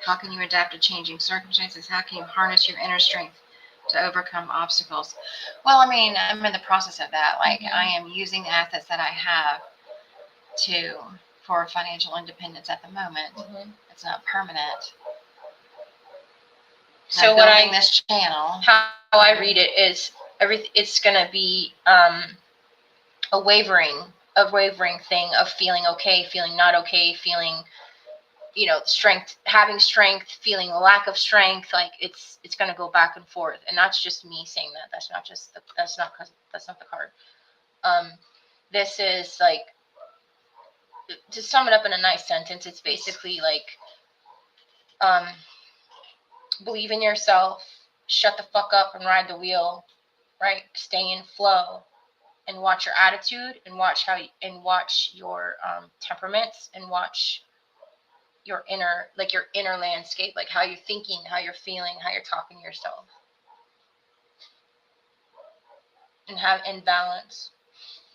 S2: How can you adapt to changing circumstances? How can you harness your inner strength to overcome obstacles? Well, I mean, I'm in the process of that. Like, I am using the assets that I have for financial independence at the moment. It's not permanent.
S1: So
S2: what I'm this channel.
S1: How I read it is it's gonna be a wavering thing of feeling okay, feeling not okay, feeling, strength, having strength, feeling a lack of strength. Like it's gonna go back and forth, and that's just me saying that. That's not the card. This is like, to sum it up in a nice sentence, it's basically like, believe in yourself, shut the fuck up and ride the wheel, right? Stay in flow, and watch your attitude, and watch your temperaments, and watch your inner landscape, like how you're thinking, how you're feeling, how you're talking to yourself, and balance.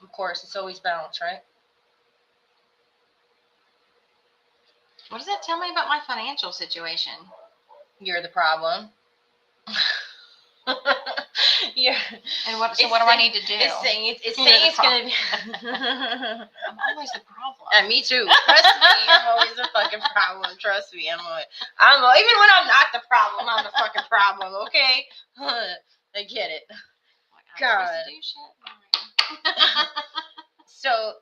S1: Of course, it's always balance, right?
S2: What does that tell me about my financial situation?
S1: You're the problem. Yeah.
S2: And what do I need to do?
S1: It's saying it's gonna be.
S2: I'm always the problem.
S1: Me too. Trust me, I'm always the fucking problem. Trust me, I'm even when I'm not the problem, I'm the fucking problem. Okay, I get it.
S2: I'm supposed to do shit.
S1: So,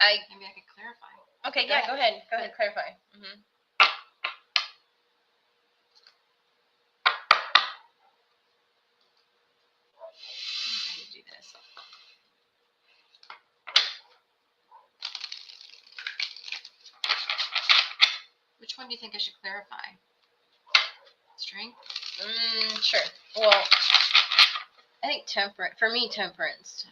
S2: maybe I could clarify.
S1: Okay, yeah, go ahead, clarify. Mm-hmm.
S2: Do this. Which one do you think I should clarify? Strength?
S1: Sure. Well, I think temperance.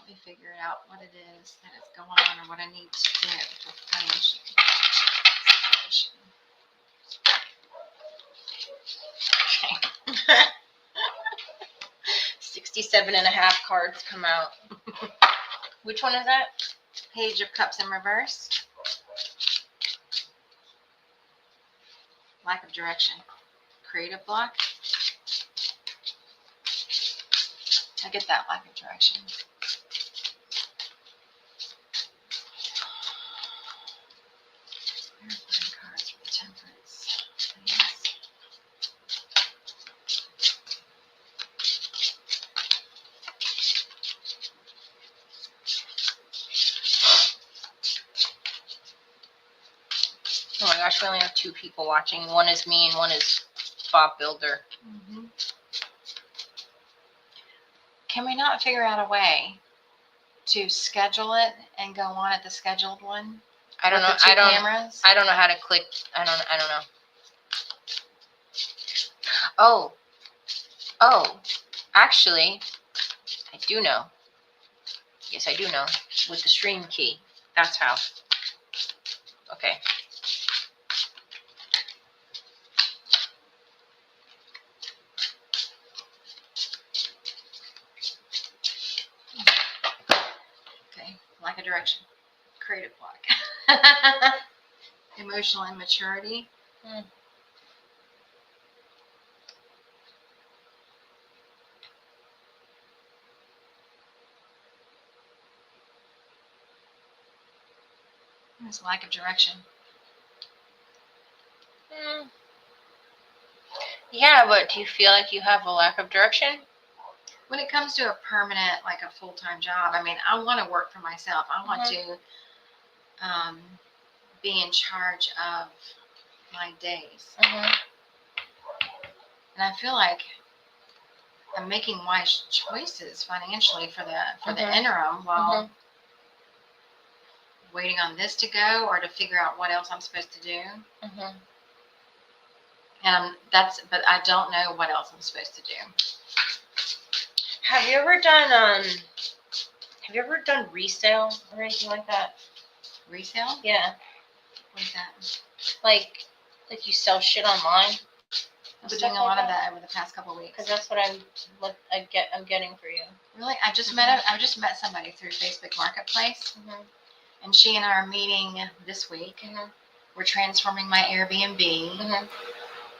S2: me figure out what it is that is going on or what I need to do with the financial situation.
S1: 67.5 cards come out. Which one is that?
S2: Page of Cups in reverse. Lack of direction. Creative block. I get that lack of direction. Clarifying cards for the Temperance, please.
S1: Oh my gosh, we only have 2 people watching. One is me and one is Bob Builder.
S2: Mm-hmm. Can we not figure out a way to schedule it and go on at the scheduled one?
S1: I don't know.
S2: With the 2 cameras?
S1: I don't know how to click. I don't know. Oh, actually, I do know. Yes, I do know. With the stream key. That's how. Okay.
S2: Okay, lack of direction. Creative block. Emotional immaturity. There's lack of direction.
S1: Yeah, but do you feel like you have a lack of direction?
S2: When it comes to a permanent, like a full-time job, I mean, I want to work for myself. I want to be in charge of my days. And I feel like I'm making wise choices financially for the interim while waiting on this to go or to figure out what else I'm supposed to do. And but I don't know what else I'm supposed to do.
S1: Have you ever done resale or anything like that?
S2: Resale?
S1: Yeah.
S2: What is that?
S1: Like you sell shit online?
S2: I've been doing a lot of that over the past couple of weeks.
S1: Because that's what I'm getting for you.
S2: Really? I just met somebody through Facebook Marketplace. And she and I are meeting this week. We're transforming my Airbnb.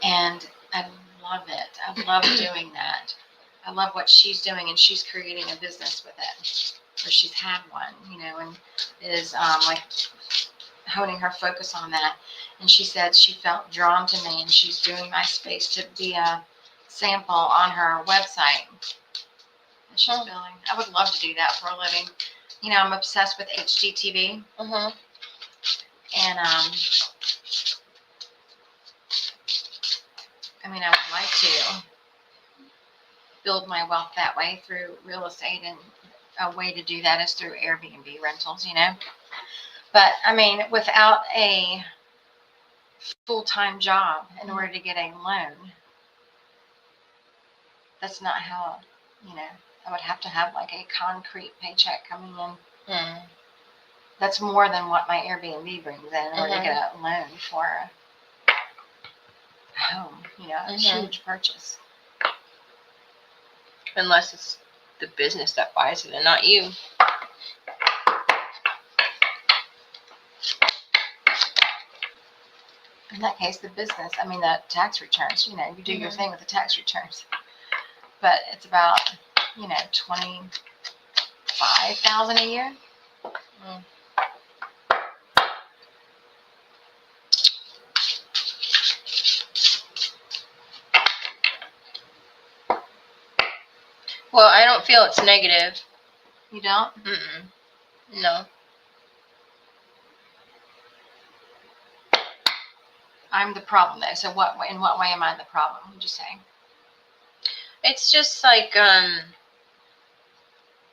S2: And I love it. I love doing that. I love what she's doing, and she's creating a business with it. Or she's had one, and is like honing her focus on that. And she said she felt drawn to me, and she's doing my space to be a sample on her website. And she's building. I would love to do that for a living. I'm obsessed with HGTV. And I mean, I would like to build my wealth that way through real estate, and a way to do that is through Airbnb rentals, But I mean, without a full-time job in order to get a loan, that's not how, I would have to have like a concrete paycheck coming in. That's more than what my Airbnb brings in order to get a loan for a home, a huge purchase.
S1: Unless it's the business that buys it and not you.
S2: In that case, the business, I mean, the tax returns, you do your thing with the tax returns. But it's about, $25,000 a year.
S1: Well, I don't feel it's negative.
S2: You don't?
S1: No.
S2: I'm the problem though. So in what way am I the problem? Would you say?
S1: It's just like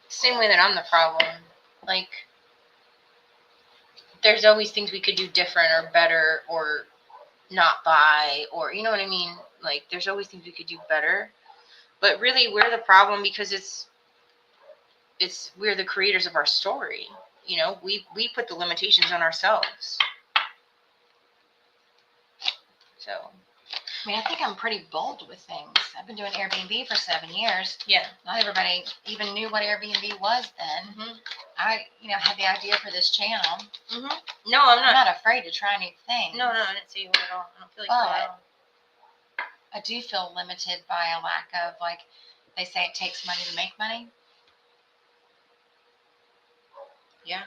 S1: same way that I'm the problem. Like there's always things we could do different or better or not buy, or you know what I mean? Like there's always things we could do better. But really we're the problem because it's we're the creators of our story. You know, we put the limitations on ourselves. So,
S2: I mean, I think I'm pretty bold with things. I've been doing Airbnb for 7 years.
S1: yeah.
S2: Not everybody even knew what Airbnb was then.
S1: Mm-hmm.
S2: I, had the idea for this channel.
S1: Mm-hmm. No, I'm
S2: I'm
S1: not.
S2: not afraid to try new things.
S1: No, I didn't say you would at all. I don't feel like you would at all.
S2: I do feel limited by a lack of, like, they say it takes money to make money.
S1: Yeah.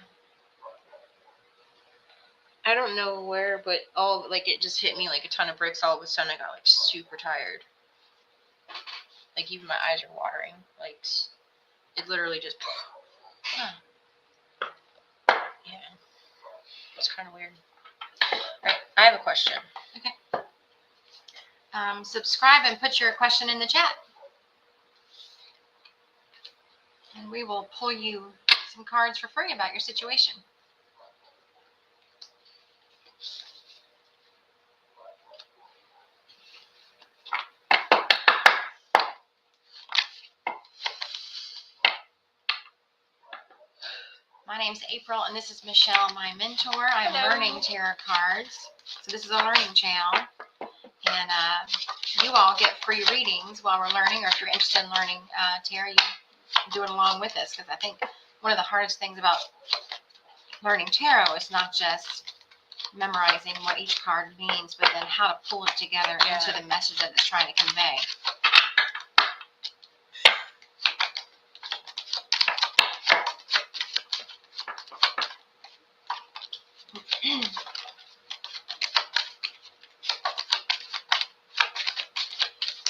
S1: I don't know where, but it just hit me like a ton of bricks. All of a sudden, I got like super tired. Like even my eyes are watering. Like it literally just. Yeah. It's kind of weird. All right, I have a question.
S2: Okay. Subscribe and put your question in the chat. And we will pull you some cards for free about your situation. My name's April, and this is Michelle, my mentor. I'm
S1: Hello.
S2: learning tarot cards. So this is a learning channel. And you all get free readings while we're learning, or if you're interested in learning tarot, you can do it along with us. Because I think one of the hardest things about learning tarot is not just memorizing what each card means, but then how to pull it together into the message that it's trying to convey.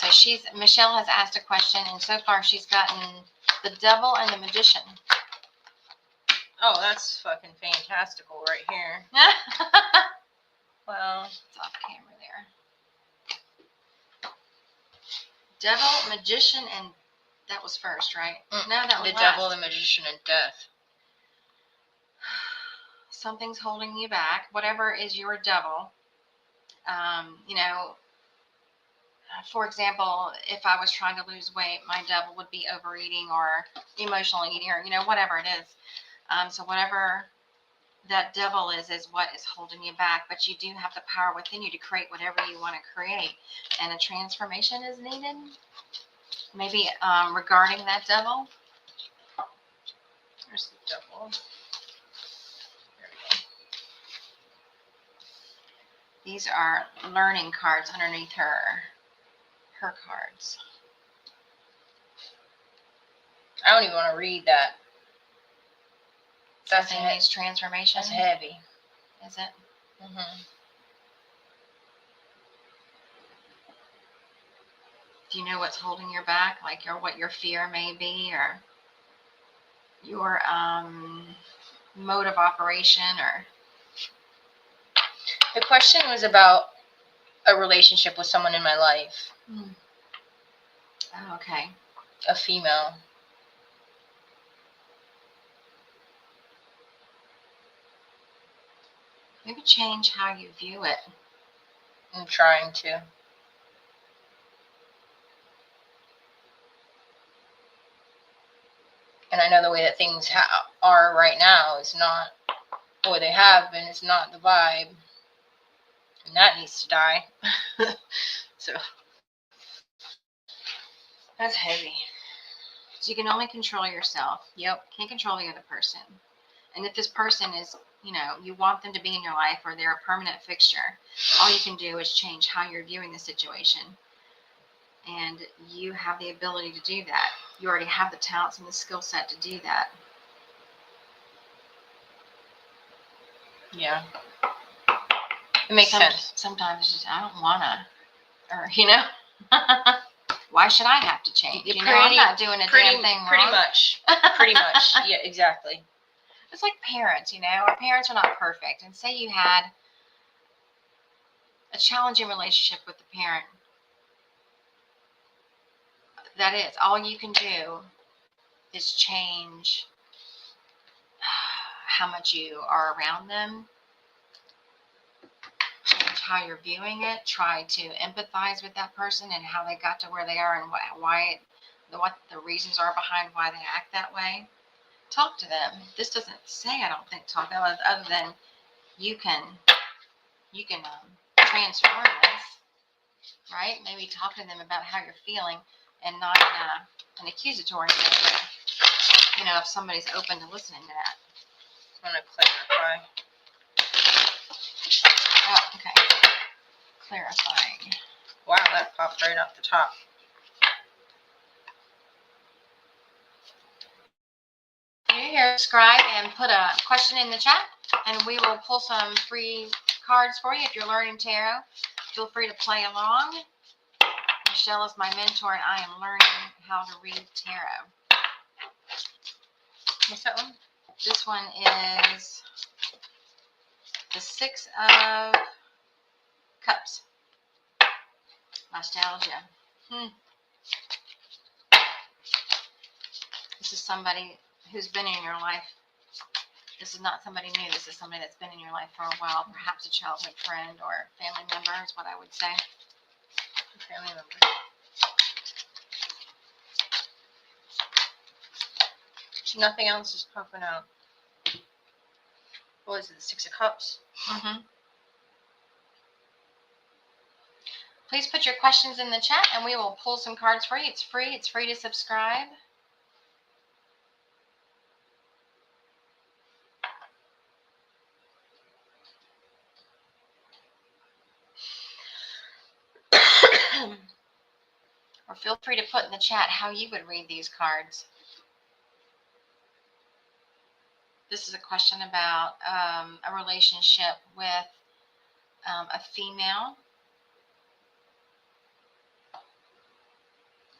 S2: So Michelle has asked a question, and so far she's gotten the Devil and the Magician.
S1: Oh, that's fucking fantastical right here. Well,
S2: it's off camera there. Devil, Magician, and that was first, right? No, that was
S1: the
S2: last.
S1: Devil, the Magician, and Death.
S2: Something's holding you back. Whatever is your devil. For example, if I was trying to lose weight, my devil would be overeating or emotional eating or, whatever it is. So whatever that devil is what is holding you back. But you do have the power within you to create whatever you want to create. And a transformation is needed. Maybe regarding that devil.
S1: There's the Devil.
S2: These are learning cards underneath her cards.
S1: I don't even want to read that.
S2: That's needs transformation.
S1: That's heavy.
S2: Is it?
S1: Mm-hmm.
S2: Do you know what's holding your back? Like what your fear may be, or your mode of operation, or?
S1: The question was about a relationship with someone in my life.
S2: Oh, okay.
S1: A female.
S2: Maybe change how you view it.
S1: I'm trying to. And I know the way that things are right now is not, or they have been, is not the vibe. And that needs to die. So, that's heavy.
S2: So you can only control yourself.
S1: Yep.
S2: Can't control the other person. And if this person is, you want them to be in your life or they're a permanent fixture, all you can do is change how you're viewing the situation. And you have the ability to do that. You already have the talents and the skill set to do that.
S1: Yeah. It makes sense.
S2: Sometimes it's just, I don't want to. Or, why should I have to change? I'm not doing a damn thing wrong.
S1: Pretty much. Pretty much. Yeah, exactly.
S2: It's like parents, our parents are not perfect. And say you had a challenging relationship with the parent. That is, all you can do is change how much you are around them. Change how you're viewing it. Try to empathize with that person and how they got to where they are and what the reasons are behind why they act that way. talk to them. This doesn't say, I don't think, talk to them, other than you can transform this, right? Maybe talk to them about how you're feeling, and not in an accusatory way, but, you know, if somebody's open to listening to that.
S1: I'm going to clarify.
S2: Oh, okay. Clarifying.
S1: Wow, that popped right off the top.
S2: Subscribe and put a question in the chat, and we will pull some free cards for you. If you're learning tarot, feel free to play along. Michelle is my mentor, and I am learning how to read tarot.
S1: What's that one?
S2: This one is the Six of Cups. Nostalgia. This is somebody who's been in your life. This is not somebody new. This is somebody that's been in your life for a while. Perhaps a childhood friend or family member is what I would say.
S1: Family member. Nothing else is popping out. What is it? The Six of Cups?
S2: Mm-hmm. Please put your questions in the chat, and we will pull some cards for you. It's free. It's free to subscribe. Or feel free to put in the chat how you would read these cards. This is a question about a relationship with a female.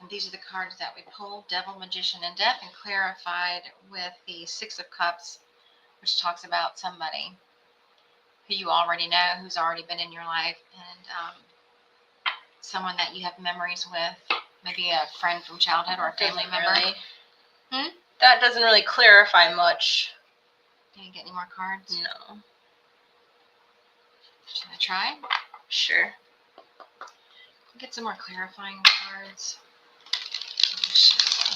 S2: And these are the cards that we pulled: Devil, Magician, and Death, and clarified with the Six of Cups, which talks about somebody who you already know, who's already been in your life, and someone that you have memories with, maybe a friend from childhood or a family member.
S1: Really, that doesn't really clarify much.
S2: Can you get any more cards?
S1: No.
S2: Should I try?
S1: Sure.
S2: Get some more clarifying cards. Michelle.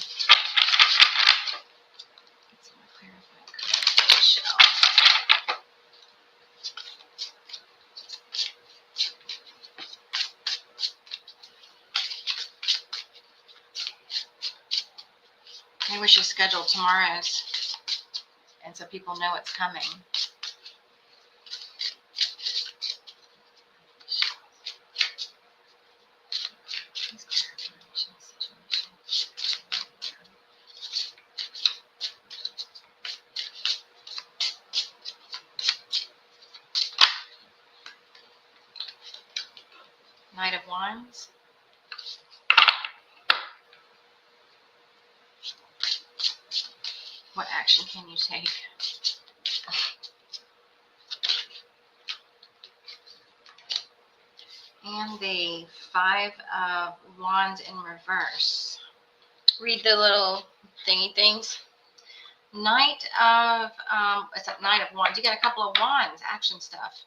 S2: Get some more clarifying cards. Michelle. Maybe we should schedule tomorrow's, and so people know it's coming. Knight of Wands. What action can you take? And the Five of Wands in reverse.
S1: Read the little thingy things.
S2: Knight of, it's a Knight of Wands. You got a couple of wands, action stuff.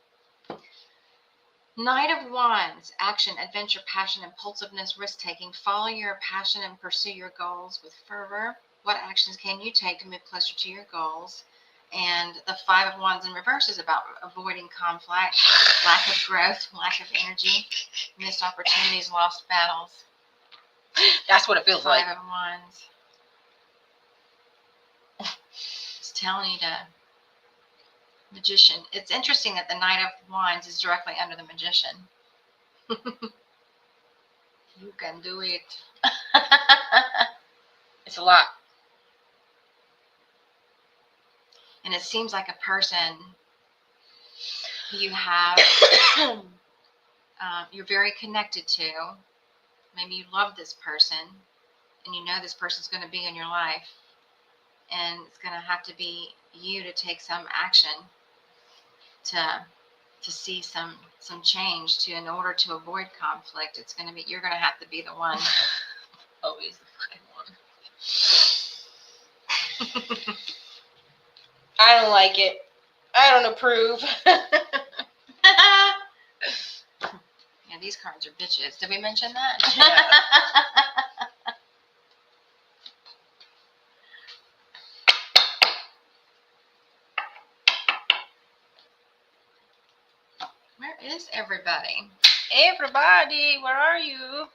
S2: Knight of Wands, action, adventure, passion, impulsiveness, risk-taking. Follow your passion and pursue your goals with fervor. What actions can you take to move closer to your goals? And the Five of Wands in reverse is about avoiding conflict, lack of growth, lack of energy, missed opportunities, lost battles.
S1: That's what it feels like.
S2: Five of Wands. It's telling you to. Magician. It's interesting that the Knight of Wands is directly under the Magician. You can do it.
S1: It's a lot.
S2: And it seems like a person who you have, you're very connected to. Maybe you love this person, and you know this person's going to be in your life, and it's going to have to be you to take some action to see some change, to in order to avoid conflict. It's going to be, you're going to have to be the one.
S1: Always the fucking one. I don't like it. I don't approve.
S2: Yeah, these cards are bitches. Did we mention that?
S1: Yeah.
S2: is everybody?
S1: Everybody, where are you?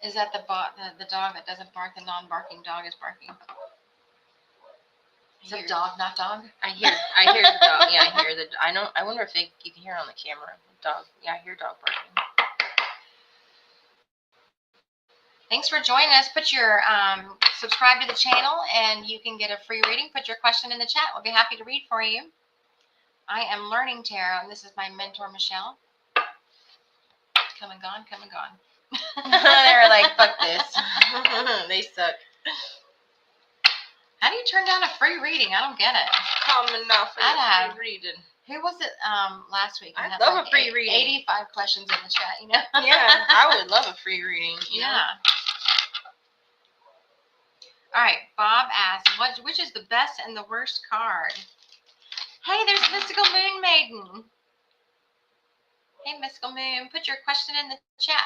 S2: Is that the dog that doesn't bark? The non-barking dog is barking. Is it dog, not dog?
S1: I hear the dog. Yeah, I hear I wonder if you can hear it on the camera. Dog. Yeah, I hear dog barking.
S2: Thanks for joining us. Put your subscribe to the channel, and you can get a free reading. Put your question in the chat. We'll be happy to read for you. I am learning tarot, and this is my mentor, Michelle. Come and gone, come and gone.
S1: They were like, fuck this. They suck.
S2: How do you turn down a free reading? I don't get it.
S1: Common enough for free reading.
S2: Who was it last week?
S1: I love a free reading.
S2: 85 questions in the chat, you know?
S1: Yeah, I would love a free reading. You know?
S2: All right, Bob asked, which is the best and the worst card? Hey, there's Mystical Moon Maiden. Hey, Mystical Moon, put your question in the chat.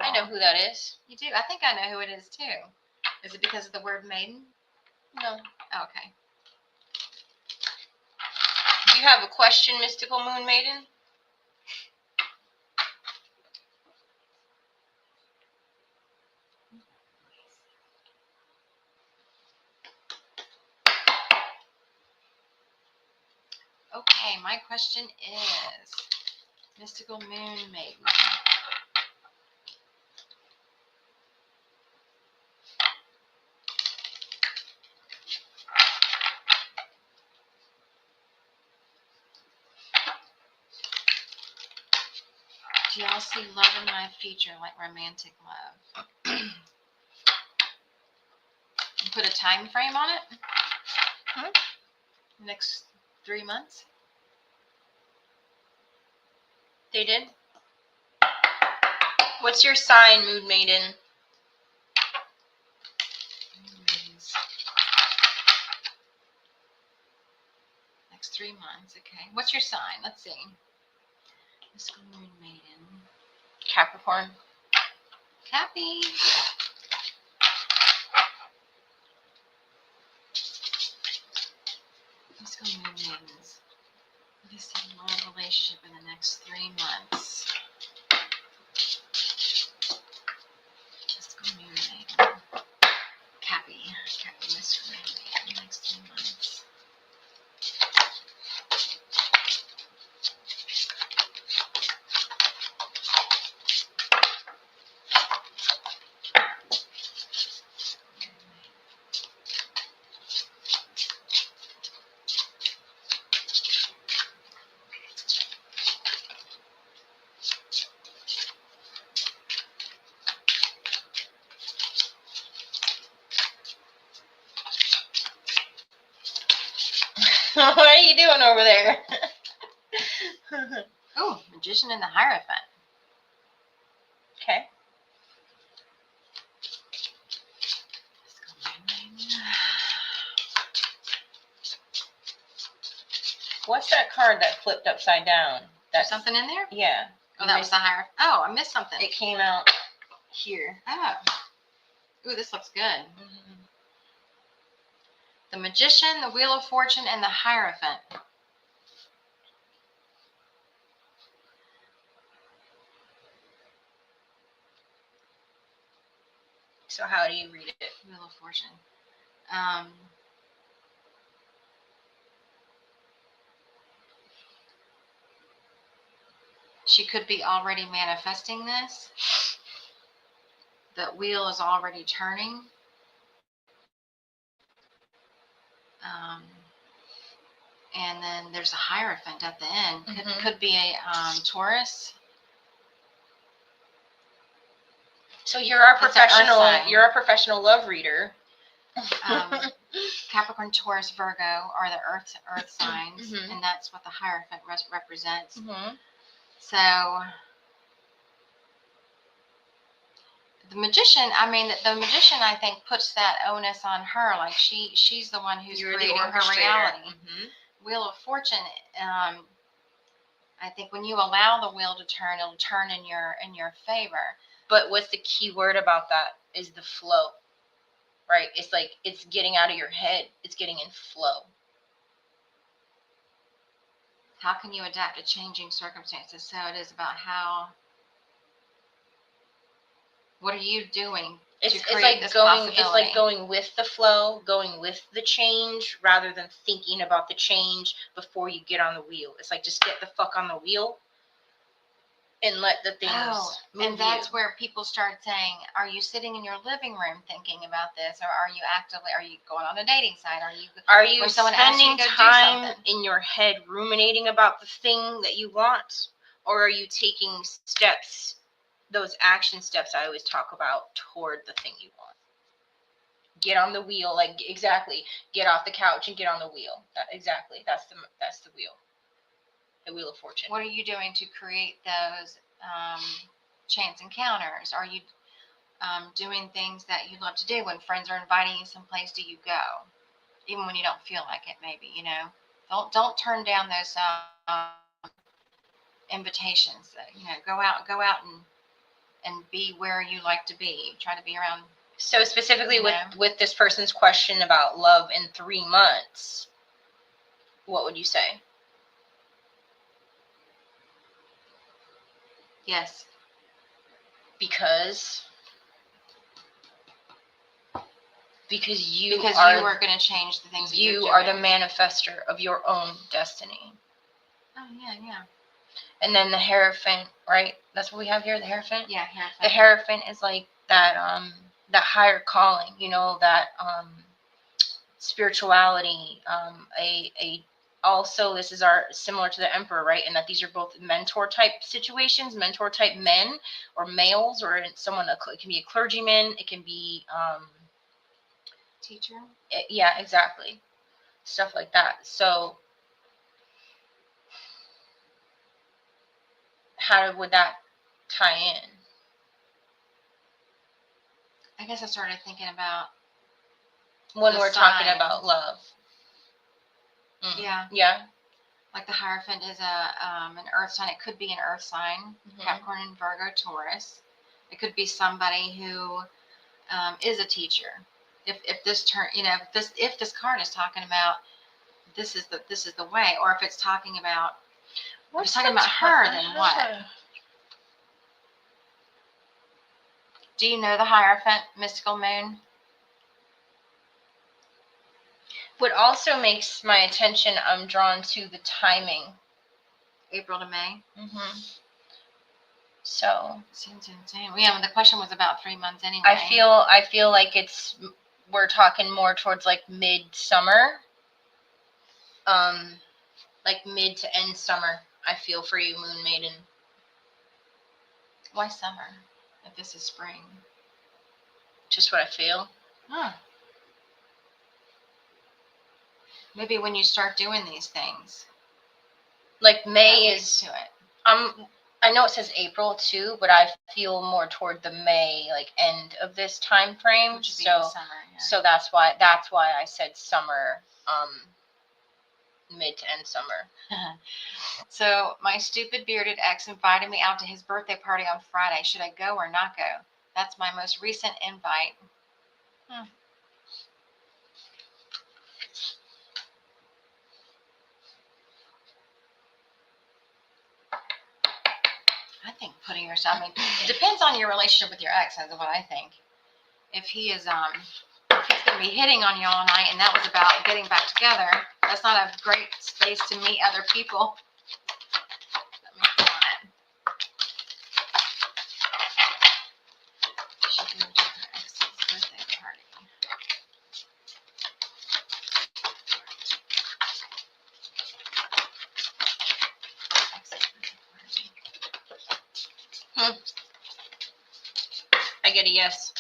S1: I know who that is.
S2: You do? I think I know who it is, too. Is it because of the word maiden?
S1: No.
S2: Okay.
S1: Do you have a question, Mystical Moon Maiden?
S2: Okay, my question is, Mystical Moon Maiden. Do y'all see love in my future, like romantic love? Put a time frame on it? Next 3 months?
S1: They did? What's your sign, Moon Maiden?
S2: Next 3 months, okay. What's your sign? Let's see. Mystical Moon Maiden.
S1: Capricorn.
S2: Cappy. Mystical Moon Maidens. What is the love relationship in the next 3 months? Mystical Moon Maiden. Cappy. Cappy, Mystical Moon Maiden in the next 3 months.
S1: What are you doing over there?
S2: Oh, Magician and the Hierophant.
S1: Okay. What's that card that flipped upside down?
S2: There's something in there?
S1: Yeah.
S2: Oh, that was the Hierophant. Oh, I missed something.
S1: It came out here.
S2: Oh. Ooh, this looks good. Mm-hmm. The Magician, the Wheel of Fortune, and the Hierophant.
S1: So how do you read it?
S2: Wheel of Fortune. She could be already manifesting this. That wheel is already turning. And then there's a Hierophant at the end. Could be a Taurus.
S1: So you're our professional. You're a professional love reader.
S2: Capricorn, Taurus, Virgo are the earth signs,
S1: Mhm.
S2: and that's what the Hierophant represents.
S1: Mhm.
S2: So the magician, I think, puts that onus on her. Like she's the one who's
S1: You're the
S2: creating her
S1: orchestrator.
S2: reality.
S1: Mhm.
S2: Wheel of Fortune. I think when you allow the wheel to turn, it'll turn in your favor.
S1: But what's the key word about that is the flow, right? It's like it's getting out of your head. It's getting in flow.
S2: How can you adapt to changing circumstances? So it is about what are you doing to create this possibility?
S1: It's like going with the flow, going with the change, rather than thinking about the change before you get on the wheel. It's like just get the fuck on the wheel and let the things move
S2: and that's
S1: you.
S2: where people start saying, are you sitting in your living room thinking about this, or are you going on a dating site?
S1: Are you
S2: when someone asks you
S1: spending
S2: to go do
S1: time
S2: something?
S1: in your head ruminating about the thing that you want, or are you taking steps, those action steps I always talk about, toward the thing you want? Get on the wheel, like exactly. Get off the couch and get on the wheel. Exactly. That's the wheel. The Wheel of Fortune.
S2: What are you doing to create those chance encounters? Are you doing things that you love to do? When friends are inviting you someplace, do you go, even when you don't feel like it? Maybe don't turn down those invitations. Go out and be where you like to be. Try to be around.
S1: So specifically with this person's question about love in 3 months, what would you say?
S2: Yes.
S1: Because you
S2: are going to change the things.
S1: You are the manifester of your own destiny.
S2: Oh yeah.
S1: And then the Hierophant, right? That's what we have here, the Hierophant?
S2: Yeah, Hierophant.
S1: The Hierophant is like that higher calling, that spirituality, also this is similar to the Emperor, right? And that these are both mentor type situations, mentor type men or males, or it can be a clergyman, it can be
S2: teacher.
S1: Yeah, exactly. Stuff like that. So how would that tie in?
S2: I guess I started thinking about
S1: when we're talking about love.
S2: Yeah.
S1: Yeah.
S2: Like the Hierophant is an earth sign. It could be an earth sign, Capricorn and Virgo, Taurus. It could be somebody who is a teacher. If this card is talking about this is the way, or if it's talking about her, then what? Do you know the Hierophant, Mystical Moon?
S1: What also makes my attention, I'm drawn to the timing.
S2: April to May.
S1: So
S2: seems insane. Yeah, the question was about 3 months anyway.
S1: I feel like we're talking more towards like mid-summer. Like mid to end summer, I feel for you, Moon Maiden.
S2: Why summer? If this is spring.
S1: Just what I feel.
S2: Maybe when you start doing these things.
S1: Like May is
S2: to it.
S1: I know it says April too, but I feel more toward the May, like end of this time frame.
S2: Which would be summer, yeah.
S1: So that's why I said summer, mid to end summer.
S2: So my stupid bearded ex invited me out to his birthday party on Friday. Should I go or not go? That's my most recent invite. I think putting yourself, it depends on your relationship with your ex, is what I think. If he is, if he's going to be hitting on you all night and that was about getting back together, that's not a great space to meet other people. Let me go on it. She can go to her ex's birthday party.
S1: I get a yes.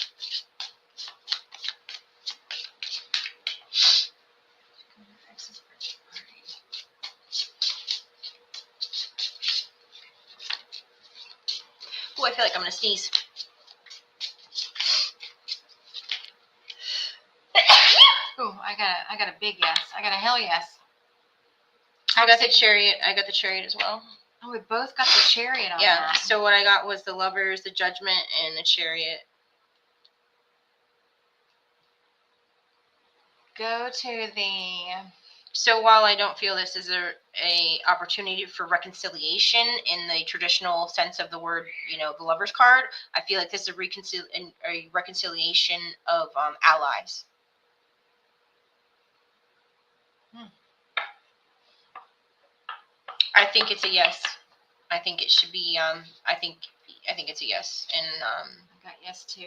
S1: feel like I'm gonna sneeze.
S2: Ooh, I got a big yes. I got a hell yes.
S1: I got the chariot. I got the chariot as well.
S2: Oh, we both got the chariot on
S1: Yeah.
S2: that.
S1: So what I got was the lovers, the judgment, and the chariot.
S2: Go to the.
S1: So while I don't feel this is a opportunity for reconciliation in the traditional sense of the word, the lovers card, I feel like this is a reconciliation of allies. I think it's a yes. I think it should be. I think it's a yes, and
S2: I got yes too.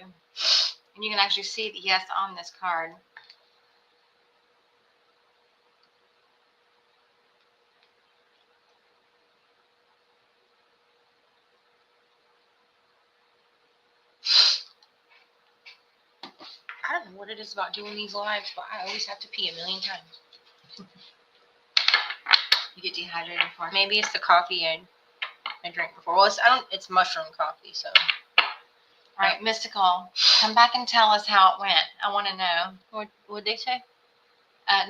S2: And you can actually see the yes on this card.
S1: I don't know what it is about doing these lives, but I always have to pee a million times.
S2: You get dehydrated before.
S1: Maybe it's the coffee I drank before. Well, it's mushroom coffee, so.
S2: All right, Mystical, come back and tell us how it went. I want to know.
S1: What would they say?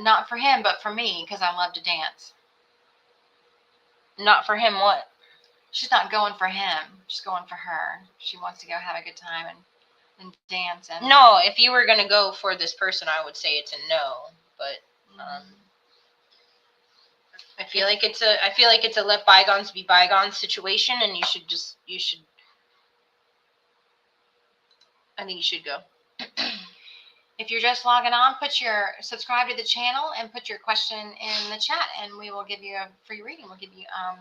S2: Not for him, but for me, because I love to dance.
S1: Not for him, what?
S2: She's not going for him. She's going for her. She wants to go have a good time and dance. And
S1: No, if you were going to go for this person, I would say it's a no. But I feel like it's a let bygones be bygones situation, and you should. I think you should go.
S2: If you're just logging on, subscribe to the channel and put your question in the chat, and we will give you a free reading. We'll give you a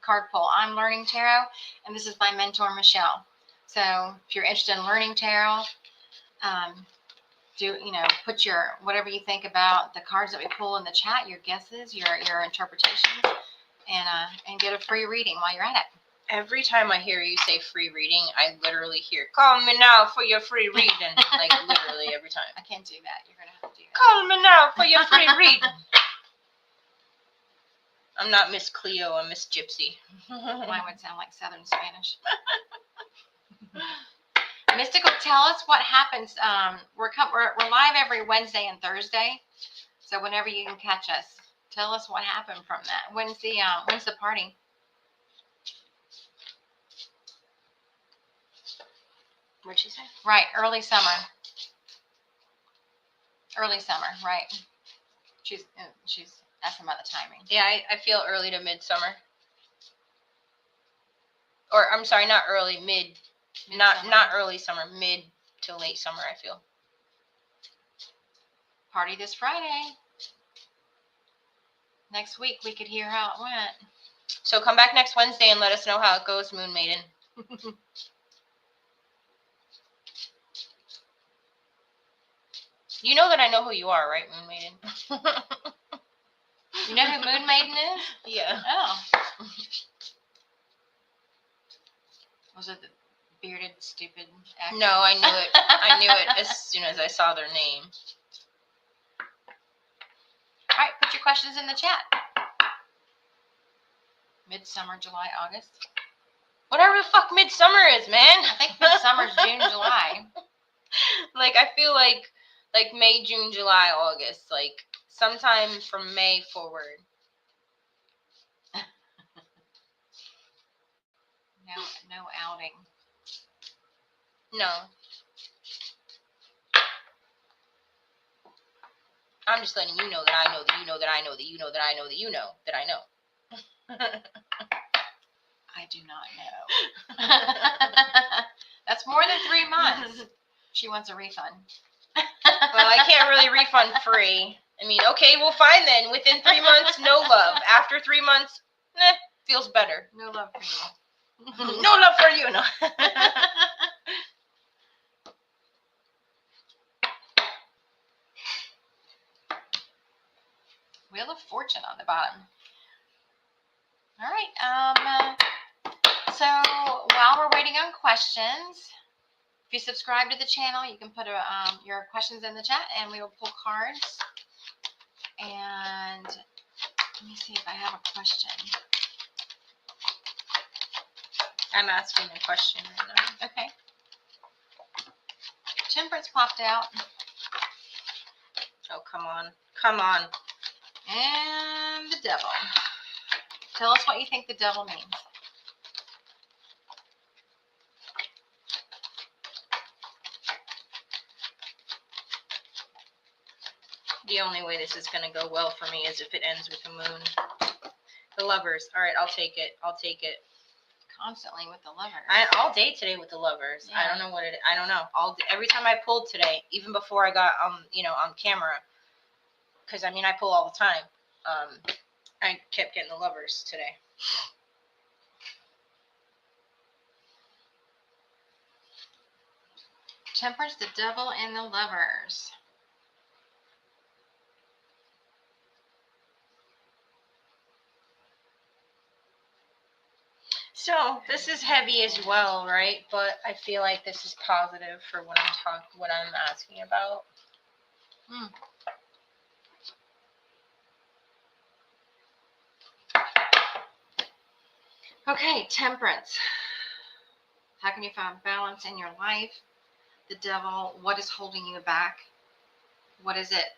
S2: card pull. I'm learning tarot, and this is my mentor, Michelle. So if you're interested in learning tarot, put your whatever you think about the cards that we pull in the chat, your guesses, your interpretations, and get a free reading while you're at it.
S1: Every time I hear you say free reading, I literally hear, call me now for your free reading. Like, literally every time.
S2: I can't do that. You're going to have to do that.
S1: Call me now for your free reading. I'm not Miss Cleo, I'm Miss Gypsy.
S2: Mine would sound like Southern Spanish. Mystical, tell us what happens. We're live every Wednesday and Thursday, so whenever you can catch us, tell us what happened from that. When's the party?
S1: What'd she say?
S2: Right, early summer. Early summer, right? She's asking about the timing.
S1: Yeah, I feel early to midsummer. Or I'm sorry, not early, mid. Not early summer, mid to late summer, I feel.
S2: Party this Friday. Next week we could hear how it went.
S1: So come back next Wednesday and let us know how it goes, Moon Maiden. You know that I know who you are, right, Moon Maiden?
S2: You know who Moon Maiden is?
S1: Yeah.
S2: Oh. Was it the bearded, stupid actor?
S1: No, I knew it. I knew it as soon as I saw their name.
S2: All right, put your questions in the chat. Midsummer, July, August.
S1: Whatever the fuck midsummer is, man.
S2: I think midsummer's June, July.
S1: Like, I feel like May, June, July, August. Like, sometime from May forward.
S2: No outing.
S1: No. I'm just letting you know that I know that you know that I know that you know that I know that you know that I know.
S2: I do not know. That's more than 3 months. She wants a refund.
S1: Well, I can't really refund free. I mean, okay, well, fine then. Within 3 months, no love. After 3 months, feels better.
S2: No love for you.
S1: No love for you, no.
S2: Wheel of Fortune on the bottom. All right. So while we're waiting on questions, if you subscribe to the channel, you can put your questions in the chat, and we will pull cards. And let me see if I have a question.
S1: I'm asking a question right now.
S2: Okay. Temperance popped out.
S1: Oh, come on. Come on.
S2: And the devil. Tell us what you think the devil means.
S1: The only way this is going to go well for me is if it ends with the moon. The Lovers. All right, I'll take it. I'll take it.
S2: Constantly with the Lovers.
S1: All day today with the Lovers.
S2: Yeah.
S1: I don't know what it. I don't know. Every time I pulled today, even before I got on camera, because I mean I pull all the time. I kept getting the Lovers today.
S2: Temperance, the devil, and the Lovers.
S1: So this is heavy as well, right? But I feel like this is positive for what I'm asking about.
S2: Okay, Temperance. How can you find balance in your life? The devil, what is holding you back? What is it?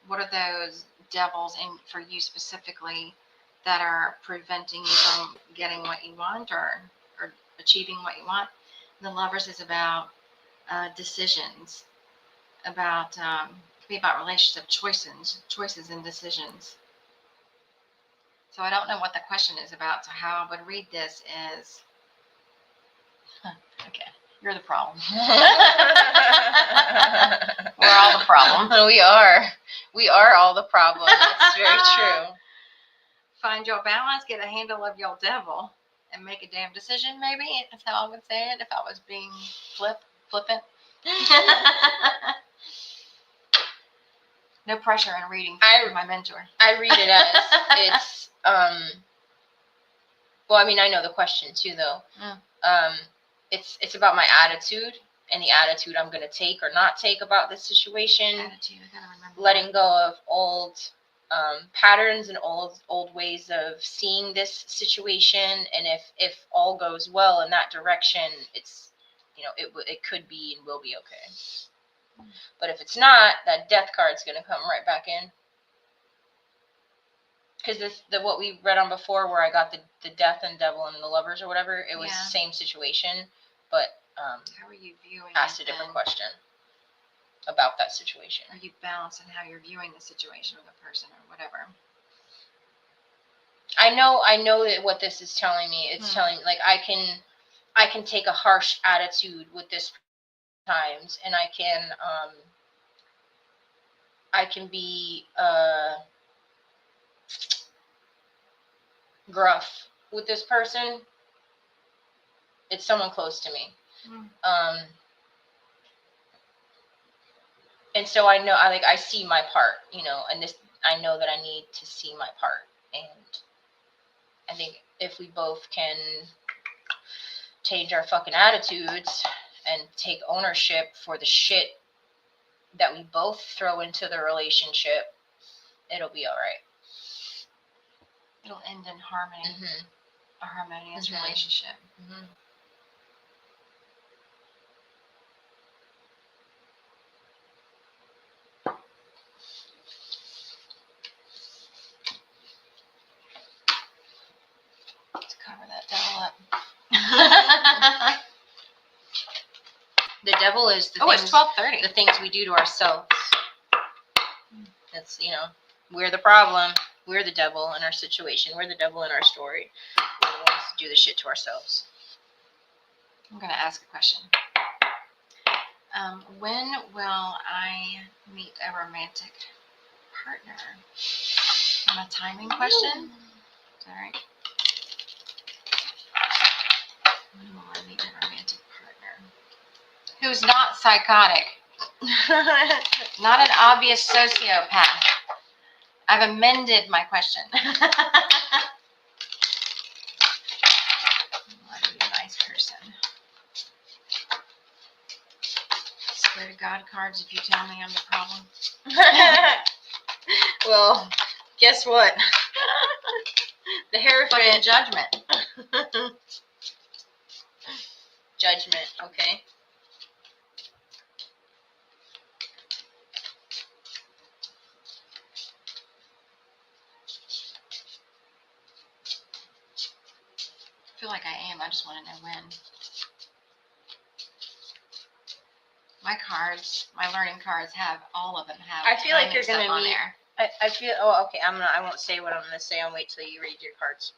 S2: What are those devils in for you specifically that are preventing you from getting what you want or achieving what you want? The Lovers is about decisions, about could be about relationship choices and decisions. So I don't know what the question is about. So how I would read this is, okay, you're the problem. We're all the problem.
S1: We are all the problem. That's very true.
S2: Find your balance, get a handle of your devil, and make a damn decision, maybe. That's how I would say it if I was being flippant. No pressure in reading from my mentor.
S1: I read it as it's, well, I mean, I know the question too, though. It's about my attitude and the attitude I'm going to take or not take about this situation.
S2: Attitude, I gotta remember.
S1: Letting go of old patterns and old ways of seeing this situation, and if all goes well in that direction, it's it could be and will be okay. But if it's not, that death card's gonna come right back in. Because what we read on before, where I got the death and devil and the Lovers or whatever, it was the same situation, but
S2: how are you viewing?
S1: Asked a different question about that situation.
S2: Are you balancing how you're viewing the situation or the person or whatever?
S1: I know that what this is telling me, it's telling me, like, I can take a harsh attitude with this times, and I can be gruff with this person. It's someone close to me. And so I know, I see my part, and this, I know that I need to see my part. And I think if we both can change our fucking attitudes and take ownership for the shit that we both throw into the relationship, it'll be all right.
S2: It'll end in harmony, a harmonious relationship. Let's cover that devil up.
S1: The devil is the
S2: it's 12:30.
S1: The things we do to ourselves. It's, we're the problem. We're the devil in our situation. We're the devil in our story. We're the ones to do the shit to ourselves.
S2: I'm going to ask a question. When will I meet a romantic partner? A timing question? All right. When will I meet a romantic partner? Who's not psychotic? Not an obvious sociopath. I've amended my question. I'll be a nice person. Swear to God cards if you tell me I'm the problem.
S1: Well, guess what? The Hierophant.
S2: Judgment.
S1: Judgment, okay?
S2: I feel like I am. I just want to know when. My cards, my learning cards have, all of them have.
S1: I feel like you're
S2: timing
S1: gonna
S2: stuff on
S1: meet-
S2: there.
S1: I feel, oh, okay, I won't say what I'm gonna say. I'll wait till you read your cards.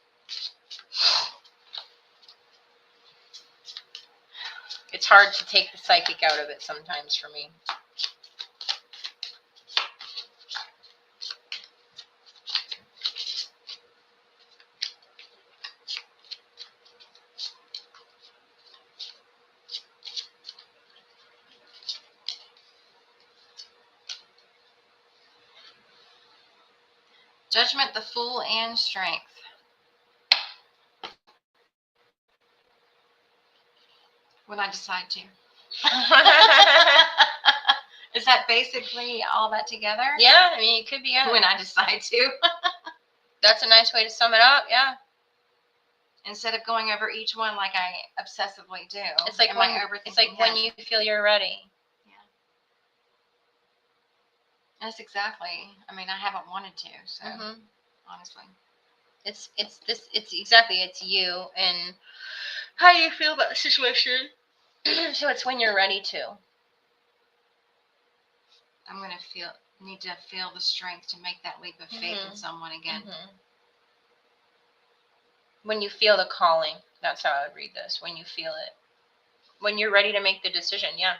S1: It's hard to take the psychic out of it sometimes for me.
S2: Judgment, the Fool, and Strength. When I decide to. Is that basically all that together?
S1: Yeah, I mean, it could be. Yeah.
S2: When I decide to.
S1: That's a nice way to sum it up. Yeah.
S2: Instead of going over each one like I obsessively do.
S1: It's like when you feel you're ready.
S2: Yeah. That's exactly. I mean, I haven't wanted to, so honestly.
S1: It's exactly, it's you and how you feel about the situation. So it's when you're ready to.
S2: I'm gonna need to feel the strength to make that leap of faith in someone again.
S1: When you feel the calling, that's how I would read this. When you feel it, when you're ready to make the decision, yeah.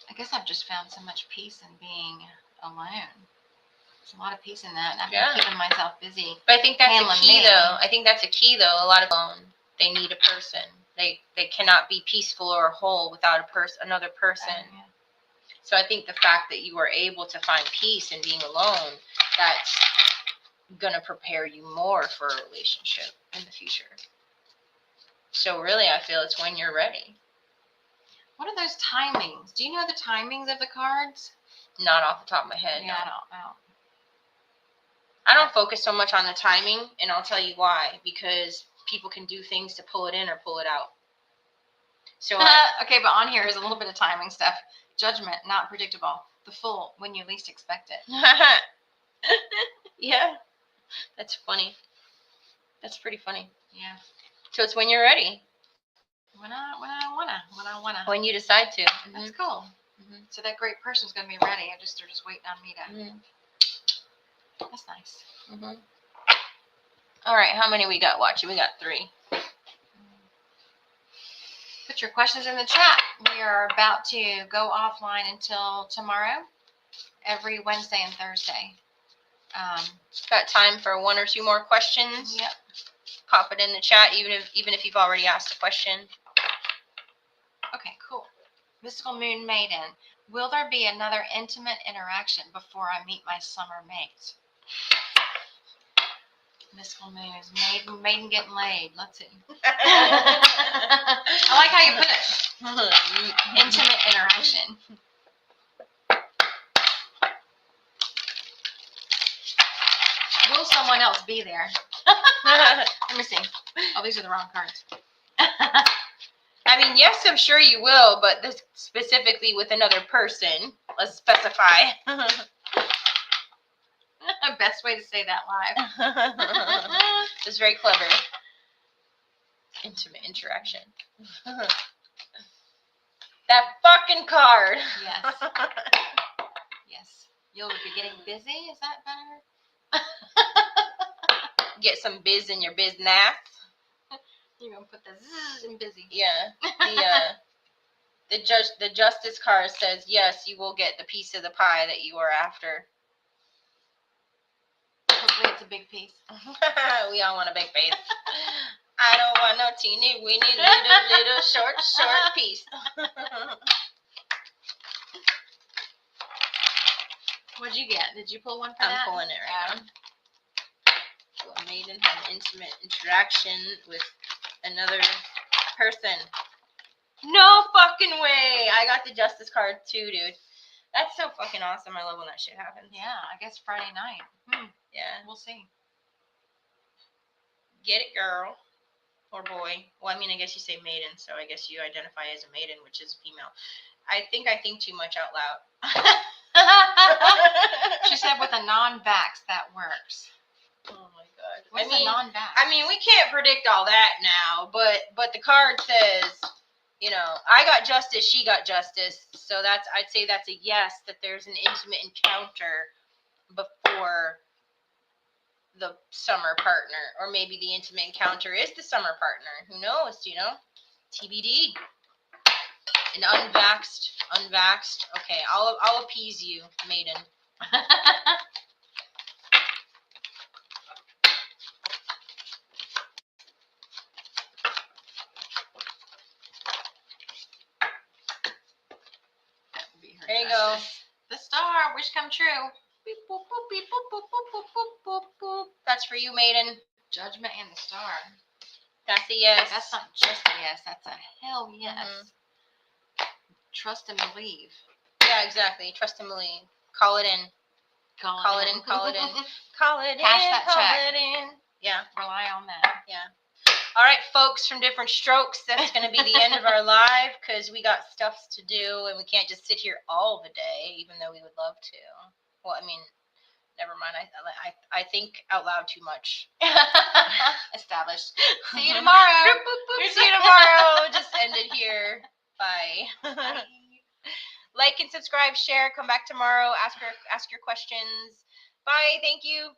S2: I guess I've just found so much peace in being alone. There's a lot of peace in that. I've been keeping myself busy.
S1: But I think that's a key,
S2: me.
S1: though. I think that's a key, though. A lot of alone, they need a person. They cannot be peaceful or whole without another person.
S2: Yeah.
S1: So I think the fact that you are able to find peace in being alone, that's gonna prepare you more for a relationship in the future. So really, I feel it's when you're ready.
S2: What are those timings? Do you know the timings of the cards?
S1: Not off the top of my head.
S2: Yeah,
S1: No.
S2: I
S1: I don't focus so much on the timing, and I'll tell you why. Because people can do things to pull it in or pull it out. So
S2: okay, but on here is a little bit of timing stuff. Judgment, not predictable. The Fool, when you least expect it.
S1: Yeah, that's funny. That's pretty funny.
S2: Yeah.
S1: So it's when you're ready.
S2: When I wanna.
S1: When you decide to.
S2: That's cool. So that great person's gonna be ready. They're just waiting on me to. That's nice.
S1: All right, how many we got watching? We got 3.
S2: Put your questions in the chat. We are about to go offline until tomorrow, every Wednesday and Thursday.
S1: Got time for 1 or 2 more questions.
S2: Yep.
S1: Pop it in the chat, even if you've already asked a question.
S2: Okay, cool. Mystical Moon Maiden. Will there be another intimate interaction before I meet my summer mate? Mystical Moon is maiden getting laid. Let's see. I like how you put it. Intimate interaction. Will someone else be there? Let me see. Oh, these are the wrong cards.
S1: I mean, yes, I'm sure you will, but this specifically with another person. Let's specify.
S2: Best way to say that live.
S1: It's very clever. Intimate interaction. That fucking card.
S2: Yes. Yes. You'll be getting busy. Is that better?
S1: Get some biz in your business.
S2: You're gonna put the zzz in busy.
S1: Yeah. The justice card says yes, you will get the piece of the pie that you are after.
S2: Hopefully it's a big piece.
S1: We all want a big piece. I don't want no teeny weeny little short piece.
S2: What'd you get? Did you pull one for
S1: I'm
S2: that?
S1: pulling it right now. Will a maiden have intimate interaction with another person? No fucking way! I got the justice card too, dude. That's so fucking awesome. I love when that shit happens.
S2: Yeah, I guess Friday night.
S1: Yeah.
S2: We'll see.
S1: Get it, girl. or boy. Well, I mean, I guess you say maiden, so I guess you identify as a maiden, which is female. I think too much out loud.
S2: She said with a non-vax that works.
S1: Oh my god.
S2: What's a non-vax?
S1: I mean, we can't predict all that now, but the card says, you know, I got justice, she got justice. So I'd say that's a yes, that there's an intimate encounter before the summer partner, or maybe the intimate encounter is the summer partner. Who knows, you know? TBD. An unvaxxed. Okay, I'll appease you, maiden. There you go.
S2: The star, wish come true. Beep, boop, boop, beep, boop, boop, boop, boop, boop, boop, boop.
S1: That's for you, maiden.
S2: Judgment and the star.
S1: That's a yes.
S2: That's not just a yes. That's a hell yes. Mm-hmm. Trust and believe.
S1: Yeah, exactly. Trust and believe. Call it in. Call it in. Call it in. Call it in.
S2: Cash that
S1: call
S2: check.
S1: it in. Yeah.
S2: Rely on that.
S1: Yeah. All right, folks from Different Strokes, that's going to be the end of our live because we got stuff to do and we can't just sit here all the day, even though we would love to. Well, I mean, never mind. I think out loud too much.
S2: Established. See you tomorrow.
S1: See you tomorrow. Just end it here. Bye. Bye. Like and subscribe, share. Come back tomorrow. Ask your questions. Bye. Thank you.